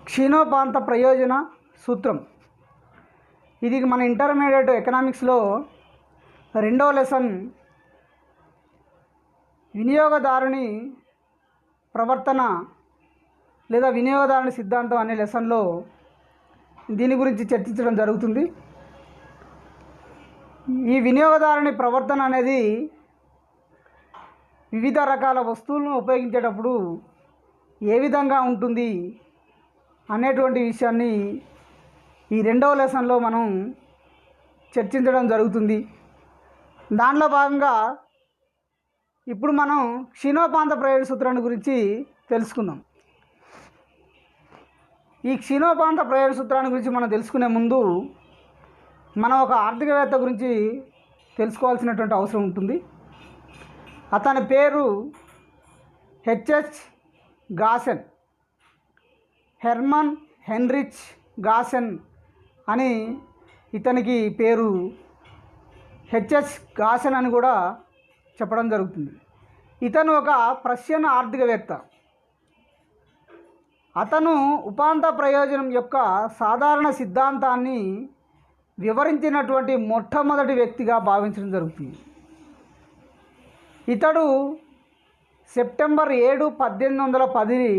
క్షీణోపాంత ప్రయోజన సూత్రం. ఇది మన ఇంటర్మీడియట్ ఎకనామిక్స్లో రెండవ లెసన్ వినియోగదారుని ప్రవర్తన లేదా వినియోగదారుని సిద్ధాంతం అనే లెసన్లో దీని గురించి చర్చించడం జరుగుతుంది. ఈ వినియోగదారుని ప్రవర్తన అనేది వివిధ రకాల వస్తువులను ఉపయోగించేటప్పుడు ఏ విధంగా ఉంటుంది అనేటువంటి విషయాన్ని ఈ రెండవ లెసన్లో మనం చర్చించడం జరుగుతుంది. దాంట్లో భాగంగా ఇప్పుడు మనం క్షీణోపాంత ప్రయోజన సూత్రాన్ని గురించి తెలుసుకుందాం. ఈ క్షీణోపాంత ప్రయోజన సూత్రాన్ని గురించి మనం తెలుసుకునే ముందు మనం ఒక ఆర్థికవేత్త గురించి తెలుసుకోవాల్సినటువంటి అవసరం ఉంటుంది. అతని పేరు హెచ్హెచ్ గాసెన్, హెర్మన్ హెన్రిచ్ గాసెన్ అని ఇతనికి పేరు. హెచ్హెచ్ గాసెన్ అని కూడా చెప్పడం జరుగుతుంది. ఇతను ఒక ప్రష్యన్ ఆర్థికవేత్త. అతను ఉపాంత ప్రయోజనం యొక్క సాధారణ సిద్ధాంతాన్ని వివరించినటువంటి మొట్టమొదటి వ్యక్తిగా భావించడం జరుగుతుంది. ఇతడు సెప్టెంబర్ 7, 1810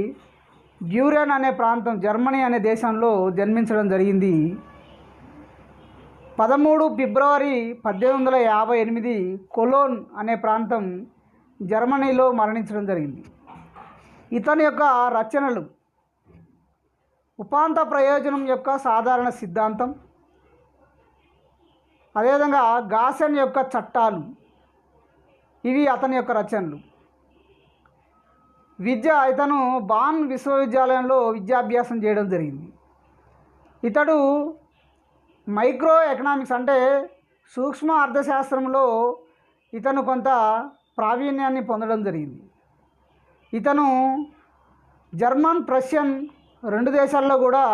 బ్యూరెన్ అనే ప్రాంతం, జర్మనీ అనే దేశంలో జన్మించడం జరిగింది. 13 ఫిబ్రవరి 1858 కొలోన్ అనే ప్రాంతం, జర్మనీలో మరణించడం జరిగింది. ఇతని యొక్క రచనలు ఉపాంత ప్రయోజనం యొక్క సాధారణ సిద్ధాంతం, అదేవిధంగా గాసెన్ యొక్క చట్టాలు, ఇవి అతని యొక్క రచనలు. ఇతను బాన్ విశ్వవిద్యాలయంలో విద్యాభ్యాసం చేయడం జరిగింది. ఇతడు మైక్రో ఎకనామిక్స్ అంటే సూక్ష్మ అర్థశాస్త్రంలో ఇతను కొంత ప్రావీణ్యాన్ని పొందడం జరిగింది. ఇతను జర్మన్, ప్రష్యన్ రెండు దేశాల్లో కూడా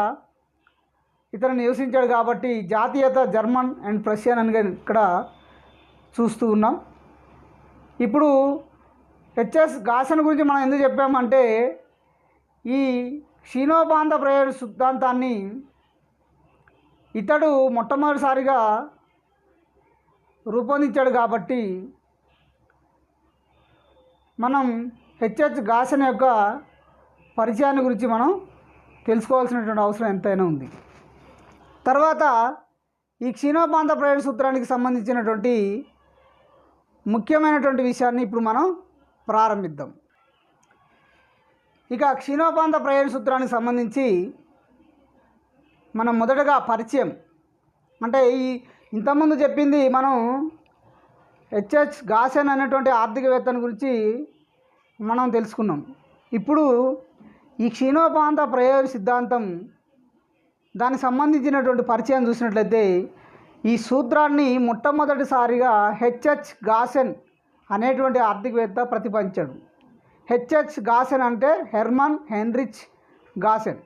ఇతను నివసించాడు కాబట్టి జాతీయత జర్మన్ అండ్ ప్రష్యన్ అని ఇక్కడ చూస్తూ ఉన్నాం. ఇప్పుడు హెచ్హెచ్ గాసెన్ గురించి మనం ఎందుకు చెప్పామంటే ఈ క్షీణోపాంత ప్రయోజన సిద్ధాంతాన్ని ఇతడు మొట్టమొదటిసారిగా రూపొందించాడు కాబట్టి మనం హెచ్హెచ్ గాసెన్ యొక్క పరిచయాన్ని గురించి మనం తెలుసుకోవాల్సినటువంటి అవసరం ఎంతైనా ఉంది. తర్వాత ఈ క్షీణోపాంత ప్రయోజన సూత్రానికి సంబంధించినటువంటి ముఖ్యమైనటువంటి విషయాన్ని ఇప్పుడు మనం ప్రారంభిద్దాం. ఇక క్షీణోపాంత ప్రయోజన సూత్రానికి సంబంధించి మనం మొదటగా పరిచయం అంటే ఇంతకుముందు చెప్పింది మనం హెచ్హెచ్ గాసెన్ అనేటువంటి ఆర్థికవేత్తని గురించి మనం తెలుసుకున్నాం. ఇప్పుడు ఈ క్షీణోపాంత ప్రయోజన సిద్ధాంతం దానికి సంబంధించినటువంటి పరిచయం చూసినట్లయితే ఈ సూత్రాన్ని మొట్టమొదటిసారిగా హెచ్హెచ్ గాసెన్ అనేటువంటి ఆర్థికవేత్త ప్రతిపాదించాడు. హెచ్హెచ్ గాసెన్ అంటే హెర్మన్ హెన్రిచ్ గాసెన్.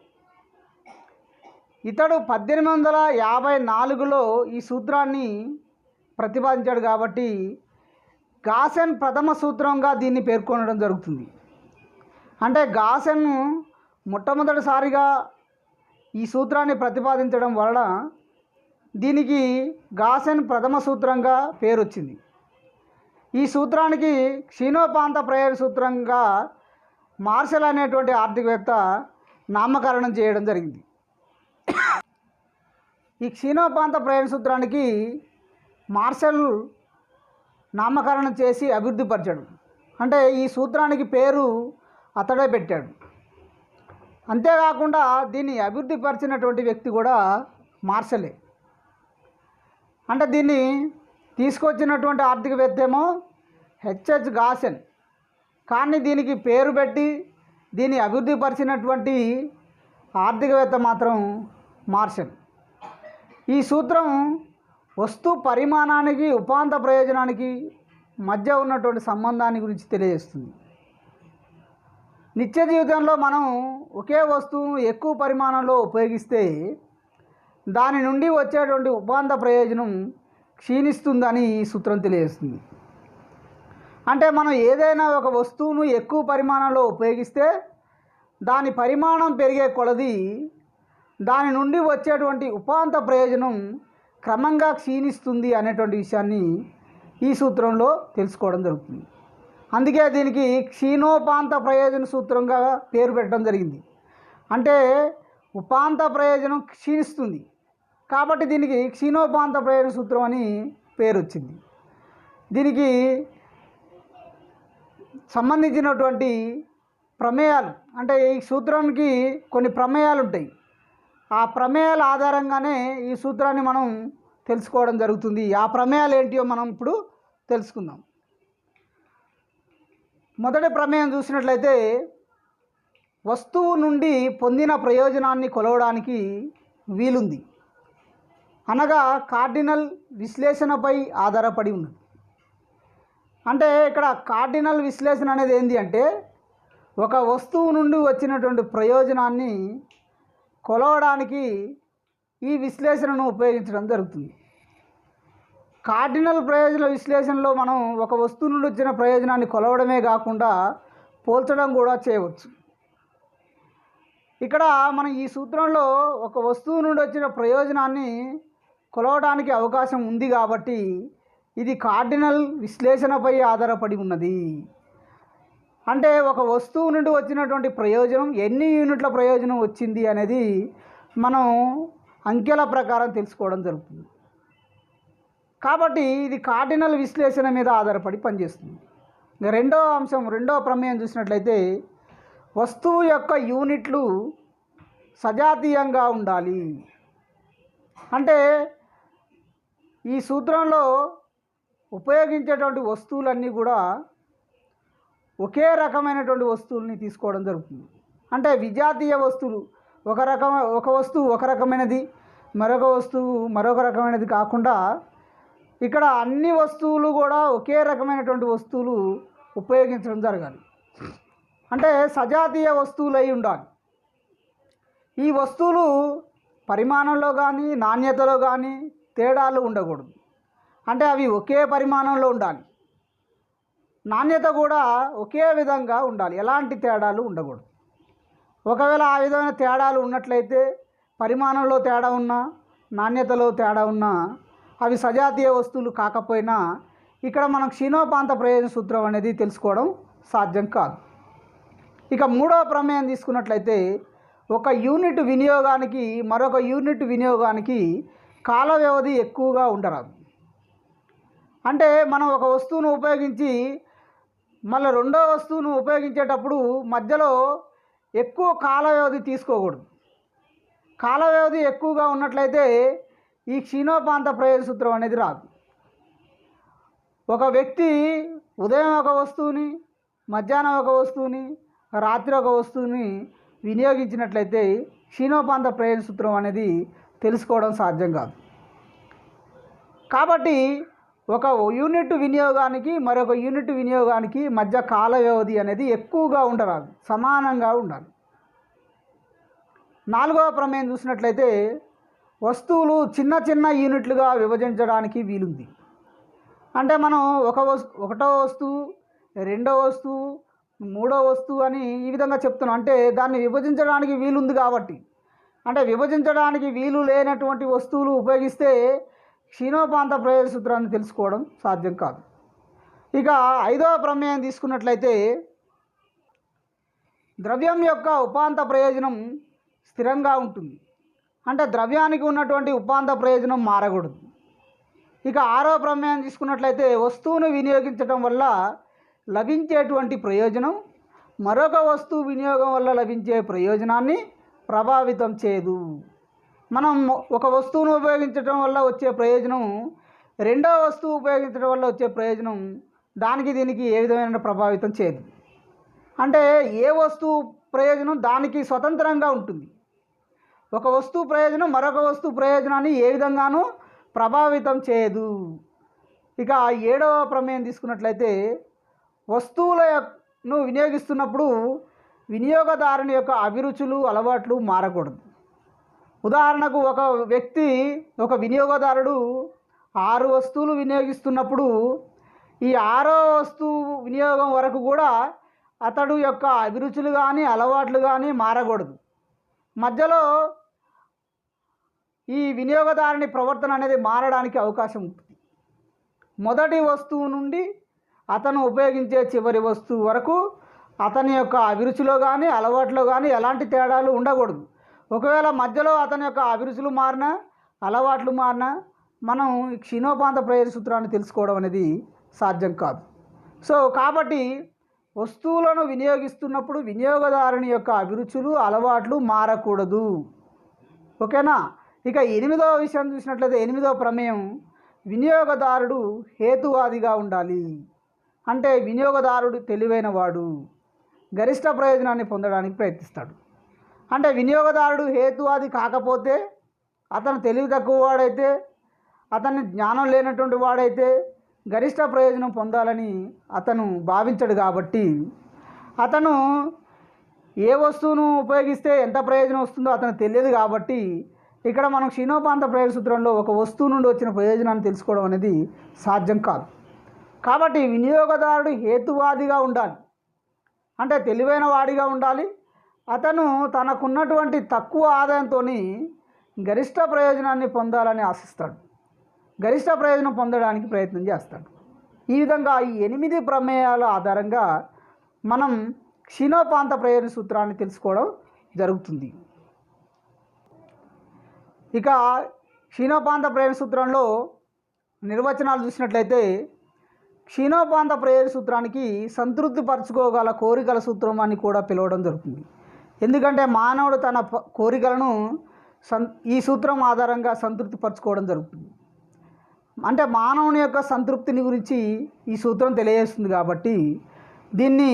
ఇతడు 1854లో ఈ సూత్రాన్ని ప్రతిపాదించాడు కాబట్టి గాసెన్ ప్రథమ సూత్రంగా దీన్ని పేర్కొనడం జరుగుతుంది. అంటే గాసెన్ మొట్టమొదటిసారిగా ఈ సూత్రాన్ని ప్రతిపాదించడం వలన దీనికి గాసెన్ ప్రథమ సూత్రంగా పేరు వచ్చింది. ఈ సూత్రానికి క్షీణోపాంత ప్రయోజన సూత్రంగా మార్షల్ అనేటువంటి ఆర్థికవేత్త నామకరణం చేయడం జరిగింది. ఈ క్షీణోపాంత ప్రయోజన సూత్రానికి మార్షల్ నామకరణం చేసి అభివృద్ధిపరిచాడు. అంటే ఈ సూత్రానికి పేరు అతడే పెట్టాడు. అంతేకాకుండా దీన్ని అభివృద్ధిపరిచినటువంటి వ్యక్తి కూడా మార్షలే. అంటే దీన్ని తీసుకొచ్చినటువంటి ఆర్థికవేత్త ఏమో హెచ్హెచ్ గాసెన్, కానీ దీనికి పేరు పెట్టి దీన్ని అభివృద్ధిపరిచినటువంటి ఆర్థికవేత్త మాత్రం మార్షల్. ఈ సూత్రం వస్తు పరిమాణానికి ఉపాంత ప్రయోజనానికి మధ్య ఉన్నటువంటి సంబంధాన్ని గురించి తెలియజేస్తుంది. నిత్య జీవితంలో మనం ఒకే వస్తువును ఎక్కువ పరిమాణంలో ఉపయోగిస్తే దాని నుండి వచ్చేటువంటి ఉపాంత ప్రయోజనం క్షీణిస్తుందని ఈ సూత్రం తెలియజేస్తుంది. అంటే మనం ఏదైనా ఒక వస్తువును ఎక్కువ పరిమాణంలో ఉపయోగిస్తే దాని పరిమాణం పెరిగే కొలది దాని నుండి వచ్చేటువంటి ఉపాంత ప్రయోజనం క్రమంగా క్షీణిస్తుంది అనేటువంటి విషయాన్ని ఈ సూత్రంలో తెలుసుకోవడం జరుగుతుంది. అందుకే దీనికి క్షీణోపాంత ప్రయోజన సూత్రంగా పేరు పెట్టడం జరిగింది. అంటే ఉపాంత ప్రయోజనం క్షీణిస్తుంది కాబట్టి దీనికి క్షీణోపాంత ప్రయోజన సూత్రం అని పేరు వచ్చింది. దీనికి సంబంధించినటువంటి ప్రమేయాలు అంటే ఈ సూత్రానికి కొన్ని ప్రమేయాలు ఉంటాయి. ఆ ప్రమేయాల ఆధారంగానే ఈ సూత్రాన్ని మనం తెలుసుకోవడం జరుగుతుంది. ఆ ప్రమేయాలు ఏంటియో మనం ఇప్పుడు తెలుసుకుందాం. మొదటి ప్రమేయం చూసినట్లయితే వస్తువు నుండి పొందిన ప్రయోజనాన్ని కొలవడానికి వీలుంది అనగా కార్డినల్ విశ్లేషణపై ఆధారపడి ఉన్నది. అంటే ఇక్కడ కార్డినల్ విశ్లేషణ అనేది ఏంటి అంటే ఒక వస్తువు నుండి వచ్చినటువంటి ప్రయోజనాన్ని కొలవడానికి ఈ విశ్లేషణను ఉపయోగించడం జరుగుతుంది. కార్డినల్ ప్రయోజన విశ్లేషణలో మనం ఒక వస్తువు నుండి వచ్చిన ప్రయోజనాన్ని కొలవడమే కాకుండా పోల్చడం కూడా చేయవచ్చు. ఇక్కడ మనం ఈ సూత్రంలో ఒక వస్తువు నుండి వచ్చిన ప్రయోజనాన్ని కొలవడానికి అవకాశం ఉంది కాబట్టి ఇది కార్డినల్ విశ్లేషణపై ఆధారపడి ఉన్నది. అంటే ఒక వస్తువు నుండి వచ్చినటువంటి ప్రయోజనం ఎన్ని యూనిట్ల ప్రయోజనం వచ్చింది అనేది మనం అంకెల ప్రకారం తెలుసుకోవడం జరుగుతుంది. కాబట్టి ఇది కార్డినల్ విశ్లేషణ మీద ఆధారపడి పనిచేస్తుంది. ఇంకా రెండో ప్రమేయం చూసినట్లయితే వస్తువు యొక్క యూనిట్లు సజాతీయంగా ఉండాలి. అంటే ఈ సూత్రంలో ఉపయోగించేటువంటి వస్తువులన్నీ కూడా ఒకే రకమైనటువంటి వస్తువుల్ని తీసుకోవడం జరుగుతుంది. అంటే విజాతీయ వస్తువులు ఒక వస్తువు ఒక రకమైనది, మరొక వస్తువు మరొక రకమైనది కాకుండా ఇక్కడ అన్ని వస్తువులు కూడా ఒకే రకమైనటువంటి వస్తువులు ఉపయోగించడం జరగాలి. అంటే సజాతీయ వస్తువులు అయి ఉండాలి. ఈ వస్తువులు పరిమాణంలో కానీ నాణ్యతలో కానీ తేడాలు ఉండకూడదు. అంటే అవి ఒకే పరిమాణంలో ఉండాలి. నాణ్యత కూడా ఒకే విధంగా ఉండాలి, ఎలాంటి తేడాలు ఉండకూడదు. ఒకవేళ ఆ విధమైన తేడాలు ఉన్నట్లయితే పరిమాణంలో తేడా ఉన్నా నాణ్యతలో తేడా ఉన్నా అవి సజాతీయ వస్తువులు కాకపోయినా ఇక్కడ మనం క్షీణోపాంత ప్రయోజన సూత్రం అనేది తెలుసుకోవడం సాధ్యం కాదు. ఇక మూడవ ప్రమేయం తీసుకున్నట్లయితే ఒక యూనిట్ వినియోగానికి మరొక యూనిట్ వినియోగానికి కాల వ్యవధి ఎక్కువగా ఉండరాదు. అంటే మనం ఒక వస్తువును ఉపయోగించి మళ్ళీ రెండో వస్తువును ఉపయోగించేటప్పుడు మధ్యలో ఎక్కువ కాల వ్యవధి తీసుకోకూడదు. కాల వ్యవధి ఎక్కువగా ఉన్నట్లయితే ఈ క్షీణోపాంత ప్రయోజన సూత్రం అనేది రాదు. ఒక వ్యక్తి ఉదయం ఒక వస్తువుని, మధ్యాహ్నం ఒక వస్తువుని, రాత్రి ఒక వస్తువుని వినియోగించినట్లయితే క్షీణోపాంత ప్రయోజన సూత్రం అనేది తెలుసుకోవడం సాధ్యం కాదు. కాబట్టి ఒక యూనిట్ వినియోగానికి మరొక యూనిట్ వినియోగానికి మధ్య కాల వ్యవధి అనేది ఎక్కువగా ఉండరాదు, సమానంగా ఉండాలి. నాలుగవ ప్రమేయం చూసినట్లయితే వస్తువులు చిన్న చిన్న యూనిట్లుగా విభజించడానికి వీలుంది. అంటే మనం ఒకటో వస్తువు, రెండో వస్తువు, మూడో వస్తువు అని ఈ విధంగా చెప్తున్నాం. అంటే దాన్ని విభజించడానికి వీలుంది కాబట్టి. అంటే విభజించడానికి వీలు లేనటువంటి వస్తువులు ఉపయోగిస్తే క్షీణోపాంత ప్రయోజన సూత్రాన్ని తెలుసుకోవడం సాధ్యం కాదు. ఇక ఐదవ ప్రమేయం తీసుకున్నట్లయితే ద్రవ్యం యొక్క ఉపాంత ప్రయోజనం స్థిరంగా ఉంటుంది. అంటే ద్రవ్యానికి ఉన్నటువంటి ఉపాంత ప్రయోజనం మారకూడదు. ఇక ఆరవ ప్రమేయం తీసుకున్నట్లయితే వస్తువును వినియోగించడం వల్ల లభించేటువంటి ప్రయోజనం మరొక వస్తువు వినియోగం వల్ల లభించే ప్రయోజనాన్ని ప్రభావితం చేయదు. మనం ఒక వస్తువును ఉపయోగించడం వల్ల వచ్చే ప్రయోజనం రెండో వస్తువు ఉపయోగించడం వల్ల వచ్చే ప్రయోజనం దానికి దీనికి ఏ విధమైన ప్రభావితం చేయదు. అంటే ఏ వస్తువు ప్రయోజనం దానికి స్వతంత్రంగా ఉంటుంది. ఒక వస్తువు ప్రయోజనం మరొక వస్తువు ప్రయోజనాన్ని ఏ విధంగానూ ప్రభావితం చేయదు. ఇక ఏడవ ప్రమేయం తీసుకున్నట్లయితే వస్తువులను వినియోగిస్తున్నప్పుడు వినియోగదారుని యొక్క అభిరుచులు అలవాట్లు మారకూడదు. ఉదాహరణకు ఒక వినియోగదారుడు 6 వస్తువులు వినియోగిస్తున్నప్పుడు ఈ 6వ వస్తువు వినియోగం వరకు కూడా అతడు యొక్క అభిరుచులు కానీ అలవాట్లు కానీ మారకూడదు. మధ్యలో ఈ వినియోగదారుని ప్రవర్తన అనేది మారడానికి అవకాశం ఉంటుంది. మొదటి వస్తువు నుండి అతను ఉపయోగించే చివరి వస్తువు వరకు అతని యొక్క అభిరుచిలో కానీ అలవాట్లో కానీ ఎలాంటి తేడాలు ఉండకూడదు. ఒకవేళ మధ్యలో అతని యొక్క అభిరుచులు మారినా అలవాట్లు మారినా మనం క్షీణోపాంత ప్రయోజన సూత్రాన్ని తెలుసుకోవడం అనేది సాధ్యం కాదు. సో కాబట్టి వస్తువులను వినియోగిస్తున్నప్పుడు వినియోగదారుని యొక్క అభిరుచులు అలవాట్లు మారకూడదు. ఓకేనా. ఇక 8వ విషయం చూసినట్లయితే 8వ ప్రమేయం వినియోగదారుడు హేతువాదిగా ఉండాలి. అంటే వినియోగదారుడు తెలివైన వాడు, గరిష్ట ప్రయోజనాన్ని పొందడానికి ప్రయత్నిస్తాడు. అంటే వినియోగదారుడు హేతువాది కాకపోతే, అతను తెలివి తక్కువ వాడైతే, అతన్ని జ్ఞానం లేనటువంటి వాడైతే గరిష్ట ప్రయోజనం పొందాలని అతను భావించడు. కాబట్టి అతను ఏ వస్తువును ఉపయోగిస్తే ఎంత ప్రయోజనం వస్తుందో అతనికి తెలియదు. కాబట్టి ఇక్కడ మనం క్షీణోపాంత ప్రయోజన సూత్రంలో ఒక వస్తువు నుండి వచ్చిన ప్రయోజనాన్ని తెలుసుకోవడం అనేది సాధ్యం కాదు. కాబట్టి వినియోగదారుడు హేతువాదిగా ఉండాలి, అంటే తెలివైన వాడిగా ఉండాలి. అతను తనకున్నటువంటి తక్కువ ఆదాయంతో గరిష్ట ప్రయోజనాన్ని పొందాలని ఆశిస్తాడు, గరిష్ట ప్రయోజనం పొందడానికి ప్రయత్నం చేస్తాడు. ఈ విధంగా ఈ 8 ప్రమేయాల ఆధారంగా మనం క్షీణోపాంత ప్రయోజన సూత్రాన్ని తెలుసుకోవడం జరుగుతుంది. ఇక క్షీణోపాంత ప్రయోజన సూత్రంలో నిర్వచనాలు చూసినట్లయితే క్షీణోపాంత ప్రయోజన సూత్రానికి సంతృప్తి పరచుకోగల కోరికల సూత్రం అని కూడా పిలవడం జరుగుతుంది. ఎందుకంటే మానవుడు తన కోరికలను ఈ సూత్రం ఆధారంగా సంతృప్తి పరచుకోవడం జరుగుతుంది. అంటే మానవుని యొక్క సంతృప్తిని గురించి ఈ సూత్రం తెలియజేస్తుంది. కాబట్టి దీన్ని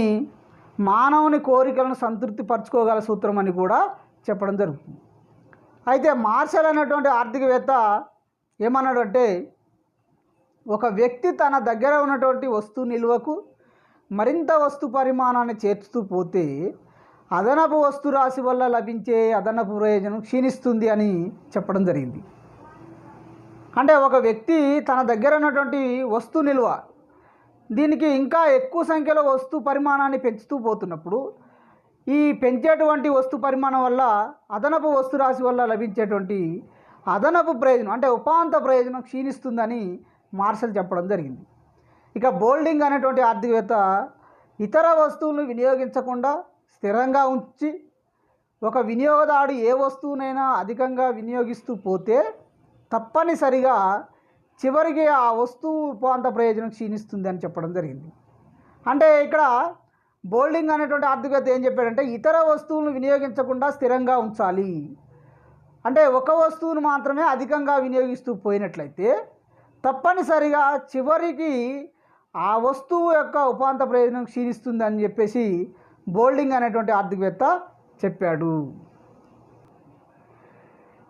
మానవుని కోరికలను సంతృప్తి పరచుకోగల సూత్రం అని కూడా చెప్పడం జరుగుతుంది. అయితే మార్షల్ అనేటువంటి ఆర్థికవేత్త ఏమన్నాడు అంటే, ఒక వ్యక్తి తన దగ్గర ఉన్నటువంటి వస్తువు నిల్వకు మరింత వస్తు పరిమాణాన్ని చేర్చుతూ పోతే అదనపు వస్తు రాశి వల్ల లభించే అదనపు ప్రయోజనం క్షీణిస్తుంది అని చెప్పడం జరిగింది. అంటే ఒక వ్యక్తి తన దగ్గర ఉన్నటువంటి వస్తు నిల్వ దీనికి ఇంకా ఎక్కువ సంఖ్యలో వస్తు పరిమాణాన్ని పెంచుతూ పోతున్నప్పుడు ఈ పెంచేటువంటి వస్తు పరిమాణం వల్ల అదనపు వస్తు రాశి వల్ల లభించేటువంటి అదనపు ప్రయోజనం అంటే ఉపాంత ప్రయోజనం క్షీణిస్తుందని మార్షల్ చెప్పడం జరిగింది. ఇక బోల్డింగ్ అనేటువంటి ఆర్థికవేత్త ఇతర వస్తువులను వినియోగించకుండా స్థిరంగా ఉంచి ఒక వినియోగదారుడు ఏ వస్తువునైనా అధికంగా వినియోగిస్తూ పోతే తప్పనిసరిగా చివరికి ఆ వస్తువు ఉపాంత ప్రయోజనం క్షీణిస్తుంది అని చెప్పడం జరిగింది. అంటే ఇక్కడ బోల్డింగ్ అనేటువంటి ఆర్థికవేత్త ఏం చెప్పాడంటే, ఇతర వస్తువులను వినియోగించకుండా స్థిరంగా ఉంచాలి. అంటే ఒక వస్తువును మాత్రమే అధికంగా వినియోగిస్తూ పోయినట్లయితే తప్పనిసరిగా చివరికి ఆ వస్తువు యొక్క ఉపాంత ప్రయోజనం క్షీణిస్తుంది అని చెప్పేసి బోల్డింగ్ అనేటువంటి ఆర్థికవేత్త చెప్పాడు.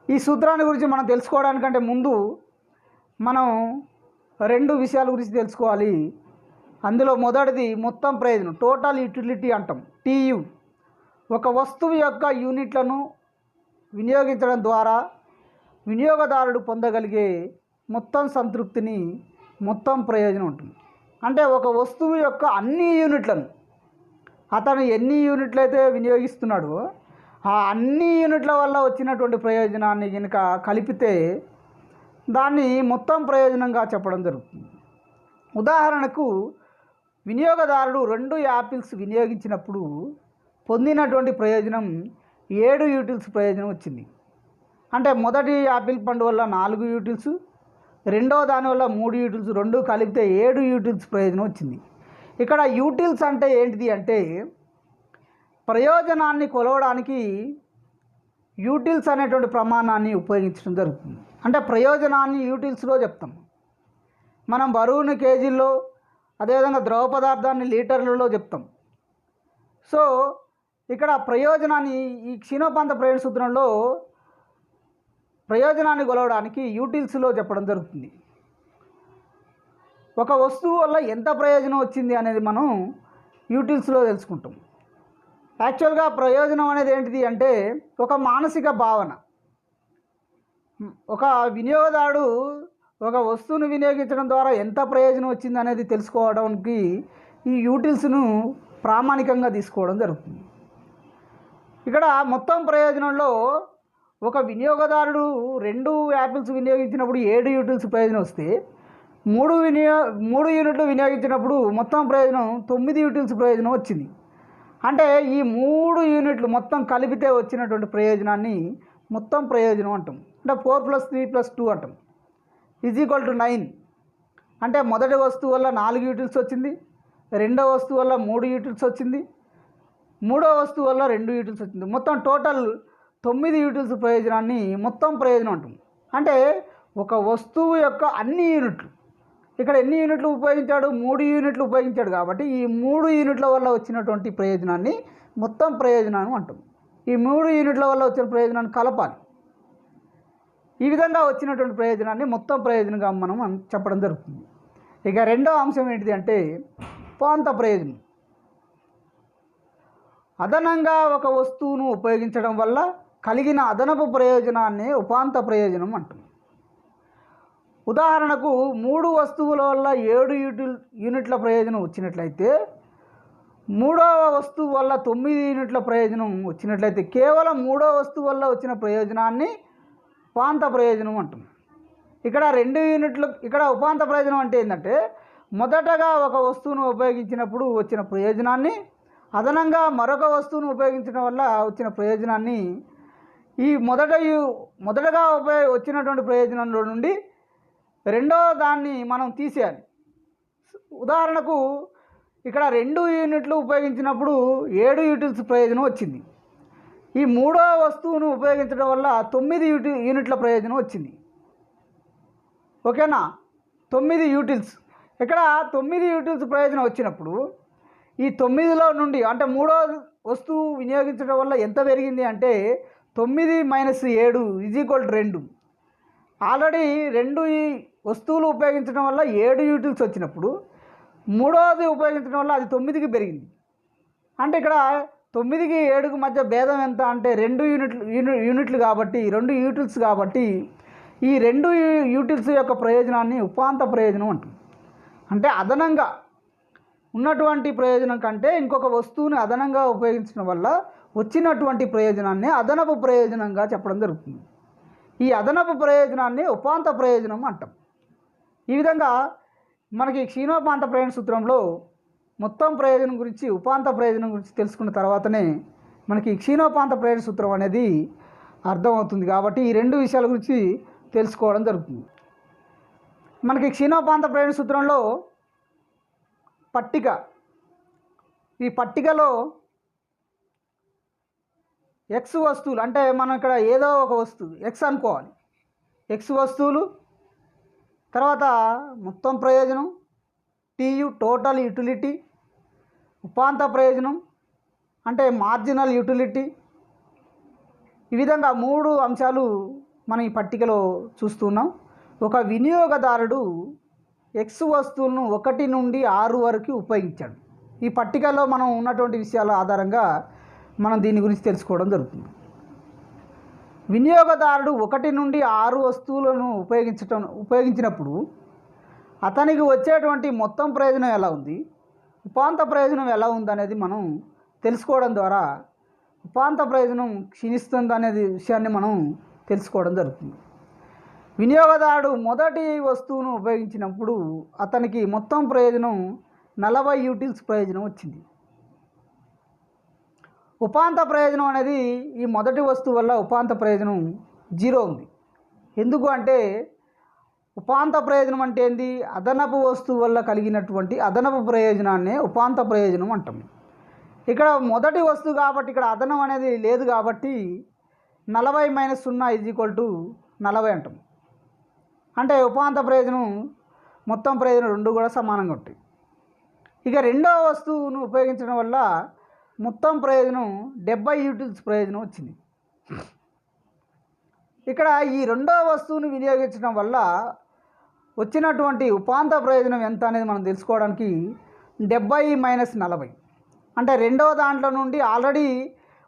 ఈ సూత్రాన్ని గురించి మనం తెలుసుకోవడానికంటే ముందు మనం 2 విషయాల గురించి తెలుసుకోవాలి. అందులో మొదటిది మొత్తం ప్రయోజనం, టోటల్ యూటిలిటీ అంటాం, TU. ఒక వస్తువు యొక్క యూనిట్లను వినియోగించడం ద్వారా వినియోగదారుడు పొందగలిగే మొత్తం సంతృప్తిని మొత్తం ప్రయోజనం ఉంటుంది. అంటే ఒక వస్తువు యొక్క అన్ని యూనిట్లను అతను ఎన్ని యూనిట్లు అయితే వినియోగిస్తున్నాడో ఆ అన్ని యూనిట్ల వల్ల వచ్చినటువంటి ప్రయోజనాన్ని కనుక కలిపితే దాన్ని మొత్తం ప్రయోజనంగా చెప్పడం జరుగుతుంది. ఉదాహరణకు వినియోగదారుడు 2 యాపిల్స్ వినియోగించినప్పుడు పొందినటువంటి ప్రయోజనం 7 యూటిల్స్ ప్రయోజనం వచ్చింది. అంటే మొదటి యాపిల్ పండు వల్ల 4 యూటిల్స్, రెండో దాని వల్ల 3 యూటిల్స్, 2 కలిపితే 7 యూటిల్స్ ప్రయోజనం వచ్చింది. ఇక్కడ యూటిల్స్ అంటే ఏంటిది అంటే, ప్రయోజనాన్ని కొలవడానికి యూటిల్స్ అనేటువంటి ప్రమాణాన్ని ఉపయోగించడం జరుగుతుంది. అంటే ప్రయోజనాన్ని యూటిల్స్లో చెప్తాం. మనం బరువుని కేజీల్లో, అదేవిధంగా ద్రవ పదార్థాన్ని లీటర్లలో చెప్తాం. సో ఇక్కడ ప్రయోజనాన్ని ఈ క్షీణోపాంత ప్రయోజన సూత్రంలో ప్రయోజనాన్ని కొలవడానికి యూటిల్స్లో చెప్పడం జరుగుతుంది. ఒక వస్తువు వల్ల ఎంత ప్రయోజనం వచ్చింది అనేది మనం యూటిల్స్లో తెలుసుకుంటాం. యాక్చువల్గా ప్రయోజనం అనేది ఏంటిది అంటే ఒక మానసిక భావన. ఒక వినియోగదారుడు ఒక వస్తువును వినియోగించడం ద్వారా ఎంత ప్రయోజనం వచ్చింది అనేది తెలుసుకోవడానికి ఈ యూటిల్స్ను ప్రామాణికంగా తీసుకోవడం జరుగుతుంది. ఇక్కడ మొత్తం ప్రయోజనంలో ఒక వినియోగదారుడు 2 యాపిల్స్ వినియోగించినప్పుడు 7 యూటిల్స్ ప్రయోజనం వస్తే 3 యూనిట్లు వినియోగించినప్పుడు మొత్తం ప్రయోజనం 9 యూటిల్స్ ప్రయోజనం వచ్చింది. అంటే ఈ 3 యూనిట్లు మొత్తం కలిపితే వచ్చినటువంటి ప్రయోజనాన్ని మొత్తం ప్రయోజనం అంటాం. అంటే 4 + 3 + 2 అంటాం = 9. అంటే మొదటి వస్తువు వల్ల 4 యూటిల్స్ వచ్చింది, రెండవ వస్తువు వల్ల 3 యూటిల్స్ వచ్చింది, మూడవ వస్తువు వల్ల 2 యూటిల్స్ వచ్చింది. మొత్తం టోటల్ 9 యూటిల్స్ ప్రయోజనాన్ని మొత్తం ప్రయోజనం అంటాం. అంటే ఒక వస్తువు యొక్క అన్ని యూనిట్లు, ఇక్కడ ఎన్ని యూనిట్లు ఉపయోగించాడు? 3 యూనిట్లు ఉపయోగించాడు కాబట్టి ఈ 3 యూనిట్ల వల్ల వచ్చినటువంటి ప్రయోజనాన్ని మొత్తం ప్రయోజనం అంటాం. ఈ 3 యూనిట్ల వల్ల వచ్చిన ప్రయోజనాన్ని కలపాలి. ఈ విధంగా వచ్చినటువంటి ప్రయోజనాన్ని మొత్తం ప్రయోజనంగా మనం చెప్పడం జరుగుతుంది. ఇక రెండవ అంశం ఏంటిది అంటే ఉపాంత ప్రయోజనం. అదనంగా ఒక వస్తువును ఉపయోగించడం వల్ల కలిగిన అదనపు ప్రయోజనాన్ని ఉపాంత ప్రయోజనం అంటాం. ఉదాహరణకు 3 వస్తువుల వల్ల 7 యూనిట్ల ప్రయోజనం వచ్చినట్లయితే, మూడవ వస్తువు వల్ల 9 యూనిట్ల ప్రయోజనం వచ్చినట్లయితే కేవలం మూడవ వస్తువు వల్ల వచ్చిన ప్రయోజనాన్ని ఉపాంత ప్రయోజనం అంటాం. ఇక్కడ 2 యూనిట్లు, ఇక్కడ ఉపాంత ప్రయోజనం అంటే ఏంటంటే మొదటగా ఒక వస్తువును ఉపయోగించినప్పుడు వచ్చిన ప్రయోజనాన్ని, అదనంగా మరొక వస్తువును ఉపయోగించడం వల్ల వచ్చిన ప్రయోజనాన్ని, ఈ మొదటగా వచ్చినటువంటి ప్రయోజనంలో నుండి రెండవ దాన్ని మనం తీసేయాలి. ఉదాహరణకు ఇక్కడ 2 యూనిట్లు ఉపయోగించినప్పుడు 7 యూటిల్స్ ప్రయోజనం వచ్చింది. ఈ మూడవ వస్తువును ఉపయోగించడం వల్ల 9 యూనిట్ల ప్రయోజనం వచ్చింది. ఓకేనా? 9 యూటిల్స్. ఇక్కడ 9 యూటిల్స్ ప్రయోజనం వచ్చినప్పుడు ఈ 9లో నుండి అంటే మూడవ వస్తువు వినియోగించడం వల్ల ఎంత పెరిగింది అంటే 9 - 7 = 2. ఆల్రెడీ 2 ఈ వస్తువులు ఉపయోగించడం వల్ల 7 యూటిల్స్ వచ్చినప్పుడు మూడవది ఉపయోగించడం వల్ల అది 9కి పెరిగింది. అంటే ఇక్కడ 9కి 7కి మధ్య భేదం ఎంత అంటే 2 యూనిట్లు కాబట్టి, 2 యూటిల్స్ కాబట్టి ఈ 2 యూటిల్స్ యొక్క ప్రయోజనాన్ని ఉపాంత ప్రయోజనం అంటాం. అంటే అదనంగా ఉన్నటువంటి ప్రయోజనం కంటే ఇంకొక వస్తువుని అదనంగా ఉపయోగించడం వల్ల వచ్చినటువంటి ప్రయోజనాన్ని అదనపు ప్రయోజనంగా చెప్పడం జరుగుతుంది. ఈ అదనపు ప్రయోజనాన్ని ఉపాంత ప్రయోజనం అంటాం. ఈ విధంగా మనకి క్షీణోపాంత ప్రయోజన సూత్రంలో మొత్తం ప్రయోజనం గురించి, ఉపాంత ప్రయోజనం గురించి తెలుసుకున్న తర్వాతనే మనకి క్షీణోపాంత ప్రయోజన సూత్రం అనేది అర్థమవుతుంది. కాబట్టి ఈ 2 విషయాల గురించి తెలుసుకోవడం జరుగుతుంది. మనకి క్షీణోపాంత ప్రయోజన సూత్రంలో పట్టిక, ఈ పట్టికలో ఎక్స్ వస్తువులు అంటే మనం ఇక్కడ ఏదో ఒక వస్తువు ఎక్స్ అనుకోవాలి. ఎక్స్ వస్తువులు, తర్వాత మొత్తం ప్రయోజనం, టీయు టోటల్ యూటిలిటీ, ఉపాంత ప్రయోజనం అంటే మార్జినల్ యూటిలిటీ. ఈ విధంగా 3 అంశాలు మనం ఈ పట్టికలో చూస్తున్నాం. ఒక వినియోగదారుడు ఎక్స్ వస్తువులను 1 నుండి 6 వరకు ఉపయోగించాడు. ఈ పట్టికలో మనం ఉన్నటువంటి విషయాల ఆధారంగా మనం దీని గురించి తెలుసుకోవడం జరుగుతుంది. వినియోగదారుడు 1 నుండి 6 వస్తువులను ఉపయోగించినప్పుడు అతనికి వచ్చేటువంటి మొత్తం ప్రయోజనం ఎలా ఉంది, ఉపాంత ప్రయోజనం ఎలా ఉందనేది మనం తెలుసుకోవడం ద్వారా ఉపాంత ప్రయోజనం క్షీణిస్తుంది అనేది విషయాన్ని మనం తెలుసుకోవడం జరుగుతుంది. వినియోగదారుడు మొదటి వస్తువును ఉపయోగించినప్పుడు అతనికి మొత్తం ప్రయోజనం 40 యూటిల్స్ ప్రయోజనం వచ్చింది. ఉపాంత ప్రయోజనం అనేది ఈ మొదటి వస్తువు వల్ల ఉపాంత ప్రయోజనం 0 ఉంది. ఎందుకు అంటే ఉపాంత ప్రయోజనం అంటే ఏంది? అదనపు వస్తువు వల్ల కలిగినటువంటి అదనపు ప్రయోజనాన్నే ఉపాంత ప్రయోజనం అంటాం. ఇక్కడ మొదటి వస్తువు కాబట్టి ఇక్కడ అదనం అనేది లేదు కాబట్టి 40 - 0 = 40 అంటాం. అంటే ఉపాంత ప్రయోజనం మొత్తం ప్రయోజనం 2 కూడా సమానంగా ఉంటాయి. ఇక రెండవ వస్తువును ఉపయోగించడం వల్ల మొత్తం ప్రయోజనం 70 యూటిల్స్ ప్రయోజనం వచ్చింది. ఇక్కడ ఈ రెండవ వస్తువును వినియోగించడం వల్ల వచ్చినటువంటి ఉపాంత ప్రయోజనం ఎంత అనేది మనం తెలుసుకోవడానికి 70 - 40 అంటే రెండవ దాంట్లో నుండి ఆల్రెడీ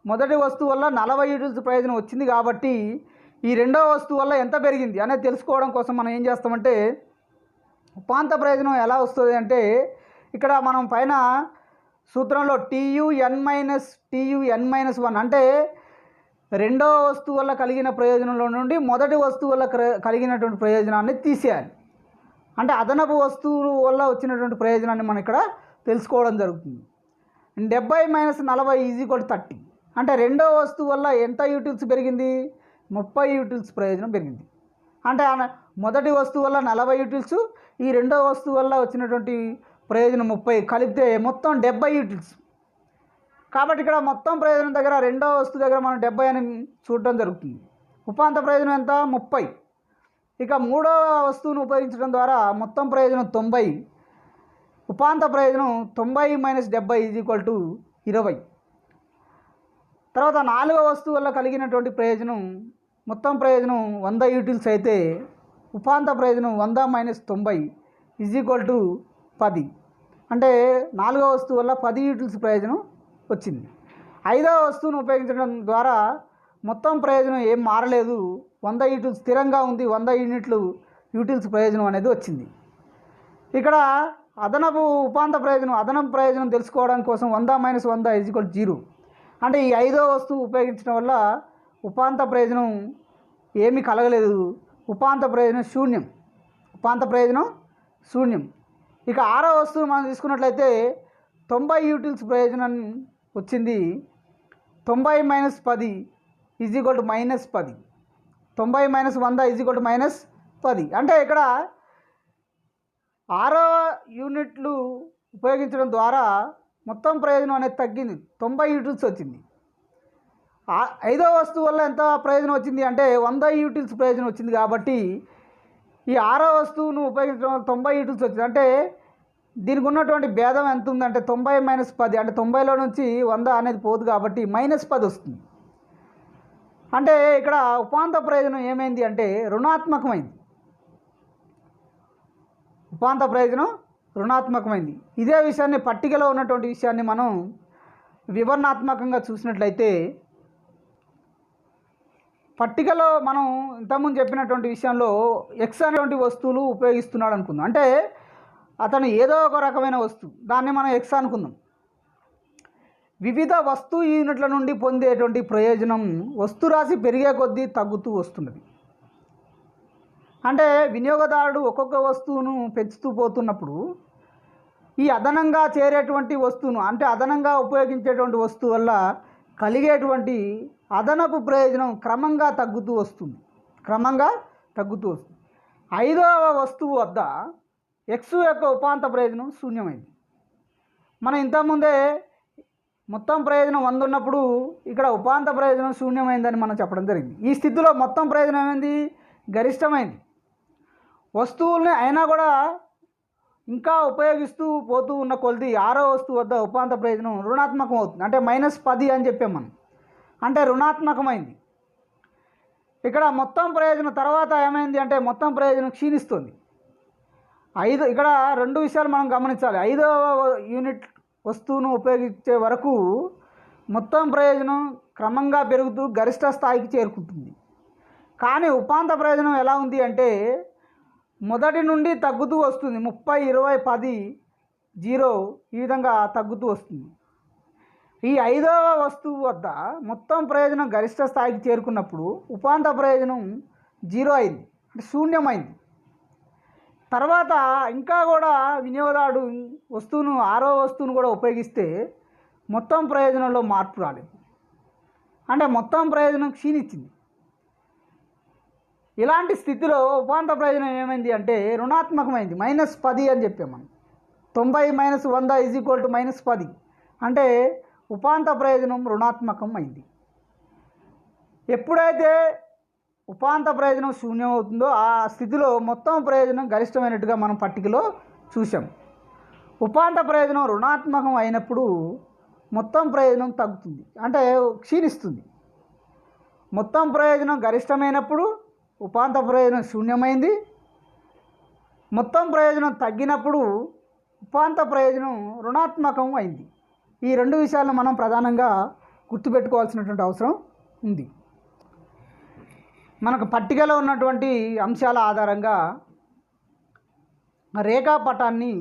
మొదటి వస్తువు వల్ల 40 యూటిల్స్ ప్రయోజనం వచ్చింది కాబట్టి ఈ రెండవ వస్తువు వల్ల ఎంత పెరిగింది అనేది తెలుసుకోవడం కోసం మనం ఏం చేస్తామంటే ఉపాంత ప్రయోజనం ఎలా వస్తుంది అంటే ఇక్కడ మనం పైన సూత్రంలో TUN - TUN - 1 అంటే రెండవ వస్తువు వల్ల కలిగిన ప్రయోజనంలో నుండి మొదటి వస్తువు వల్ల కలిగినటువంటి ప్రయోజనాన్ని తీసేయాలి. అంటే అదనపు వస్తువు వల్ల వచ్చినటువంటి ప్రయోజనాన్ని మనం ఇక్కడ తెలుసుకోవడం జరుగుతుంది. 70 - 40 = 30. అంటే రెండవ వస్తువు వల్ల ఎంత యూటిల్స్ పెరిగింది? 30 యూటిల్స్ ప్రయోజనం పెరిగింది. అంటే మొదటి వస్తువు వల్ల 40 యూటిల్స్, ఈ రెండవ వస్తువు వల్ల వచ్చినటువంటి ప్రయోజనం 30 కలిపితే మొత్తం 70 యూటిల్స్. కాబట్టి ఇక్కడ మొత్తం ప్రయోజనం దగ్గర రెండవ వస్తువు దగ్గర మనం 70 అని చూడటం జరుగుతుంది. ఉపాంత ప్రయోజనం ఎంత? 30. ఇక మూడవ వస్తువును ఉపయోగించడం ద్వారా మొత్తం ప్రయోజనం 90. ఉపాంత ప్రయోజనం 90 - 70 = 20. తర్వాత నాలుగవ వస్తువు వల్ల కలిగినటువంటి ప్రయోజనం మొత్తం ప్రయోజనం 100 యూటిల్స్ అయితే ఉపాంత ప్రయోజనం 100 - 90 = 10. అంటే నాలుగవ వస్తువు వల్ల 10 యూటిల్స్ ప్రయోజనం వచ్చింది. ఐదవ వస్తువును ఉపయోగించడం ద్వారా మొత్తం ప్రయోజనం ఏం మారలేదు, 100 యూటిల్స్ స్థిరంగా ఉంది, 100 యూటిల్స్ ప్రయోజనం అనేది వచ్చింది. ఇక్కడ అదనపు ప్రయోజనం తెలుసుకోవడం కోసం 100 - 100 = 0. అంటే ఈ ఐదవ వస్తువు ఉపయోగించడం వల్ల ఉపాంత ప్రయోజనం ఏమీ కలగలేదు, ఉపాంత ప్రయోజనం శూన్యం. ఇక ఆరవ వస్తువు మనం తీసుకున్నట్లయితే 90 యూటిల్స్ ప్రయోజనం వచ్చింది. 90 - 10 = -10. 90 - 100 = -10. అంటే ఇక్కడ 6వ యూనిట్లు ఉపయోగించడం ద్వారా మొత్తం ప్రయోజనం అనేది తగ్గింది, 90 యూటిల్స్ వచ్చింది. ఐదవ వస్తువు వల్ల ఎంత ప్రయోజనం వచ్చింది అంటే 100 యూటిల్స్ ప్రయోజనం వచ్చింది. కాబట్టి ఈ ఆరవ వస్తువును ఉపయోగించడం వల్ల 90 యూటిల్స్ వచ్చింది. అంటే దీనికి ఉన్నటువంటి భేదం ఎంత ఉందంటే 90 - 10. అంటే 90లో నుంచి 100 అనేది పోదు కాబట్టి -10 వస్తుంది. అంటే ఇక్కడ ఉపాంత ప్రయోజనం ఏమైంది అంటే రుణాత్మకమైంది. ఇదే విషయాన్ని పట్టికలో ఉన్నటువంటి విషయాన్ని మనం వివరణాత్మకంగా చూసినట్లయితే, పట్టికలో మనం ఇంతకుముందు చెప్పినటువంటి విషయంలో ఎక్స్ అనేటువంటి వస్తువులు ఉపయోగిస్తున్నాడు అనుకుందాం. అంటే అతను ఏదో ఒక రకమైన వస్తువు, దాన్ని మనం ఎక్స్ అనుకుందాం. వివిధ వస్తు యూనిట్ల నుండి పొందేటువంటి ప్రయోజనం వస్తురాశి పెరిగే కొద్దీ తగ్గుతూ వస్తున్నది. అంటే వినియోగదారుడు ఒక్కొక్క వస్తువును పెంచుతూ పోతున్నప్పుడు ఈ అదనంగా చేరేటువంటి వస్తువును, అంటే అదనంగా ఉపయోగించేటువంటి వస్తువు వల్ల కలిగేటువంటి అదనపు ప్రయోజనం క్రమంగా తగ్గుతూ వస్తుంది. ఐదవ వస్తువు వద్ద ఎక్స్ యొక్క ఉపాంత ప్రయోజనం శూన్యమైంది. మనం ఇంతకుముందే మొత్తం ప్రయోజనం 100 ఉన్నప్పుడు ఇక్కడ ఉపాంత ప్రయోజనం శూన్యమైందని మనం చెప్పడం జరిగింది. ఈ స్థితిలో మొత్తం ప్రయోజనం ఏమైంది? గరిష్టమైంది. వస్తువుల్ని అయినా కూడా ఇంకా ఉపయోగిస్తూ పోతూ ఉన్న కొలది ఆరో వస్తువు వద్ద ఉపాంత ప్రయోజనం రుణాత్మకం అవుతుంది. అంటే -10 అని చెప్పాం మనం, అంటే రుణాత్మకమైంది. ఇక్కడ మొత్తం ప్రయోజనం తర్వాత ఏమైంది అంటే మొత్తం ప్రయోజనం క్షీణిస్తుంది. ఇక్కడ రెండు విషయాలు మనం గమనించాలి. 5వ యూనిట్ వస్తువును ఉపయోగించే వరకు మొత్తం ప్రయోజనం క్రమంగా పెరుగుతూ గరిష్ట స్థాయికి చేరుకుంటుంది. కానీ ఉపాంత ప్రయోజనం ఎలా ఉంది అంటే మొదటి నుండి తగ్గుతూ వస్తుంది. 30, 20, 10, 0 ఈ విధంగా తగ్గుతూ వస్తుంది. ఈ 5వ వస్తువు వద్ద మొత్తం ప్రయోజనం గరిష్ట స్థాయికి చేరుకున్నప్పుడు ఉపాంత ప్రయోజనం 0 అయింది, అంటే శూన్యమైంది. తర్వాత ఇంకా కూడా వినియోగదారుడు వస్తువును 6వ వస్తువును కూడా ఉపయోగిస్తే మొత్తం ప్రయోజనంలో మార్పు రాలేదు, అంటే మొత్తం ప్రయోజనం క్షీణించింది. ఇలాంటి స్థితిలో ఉపాంత ప్రయోజనం ఏమైంది అంటే రుణాత్మకమైంది, -10 అని చెప్పాం మనం. 90 - 100 = -10, అంటే ఉపాంత ప్రయోజనం రుణాత్మకం అయింది. ఎప్పుడైతే ఉపాంత ప్రయోజనం శూన్యం అవుతుందో ఆ స్థితిలో మొత్తం ప్రయోజనం గరిష్టమైనట్టుగా మనం పట్టికలో చూసాం. ఉపాంత ప్రయోజనం రుణాత్మకం అయినప్పుడు మొత్తం ప్రయోజనం తగ్గుతుంది, అంటే క్షీణిస్తుంది. మొత్తం ప్రయోజనం గరిష్టమైనప్పుడు ఉపాంత ప్రయోజనం శూన్యమైంది. మొత్తం ప్రయోజనం తగ్గినప్పుడు ఉపాంత ప్రయోజనం రుణాత్మకం అయింది. ఈ రెండు విషయాలను మనం ప్రధానంగా గుర్తుపెట్టుకోవాల్సినటువంటి అవసరం ఉంది. మనకు పట్టికలో ఉన్నటువంటి అంశాల ఆధారంగా రేఖాపటాన్ని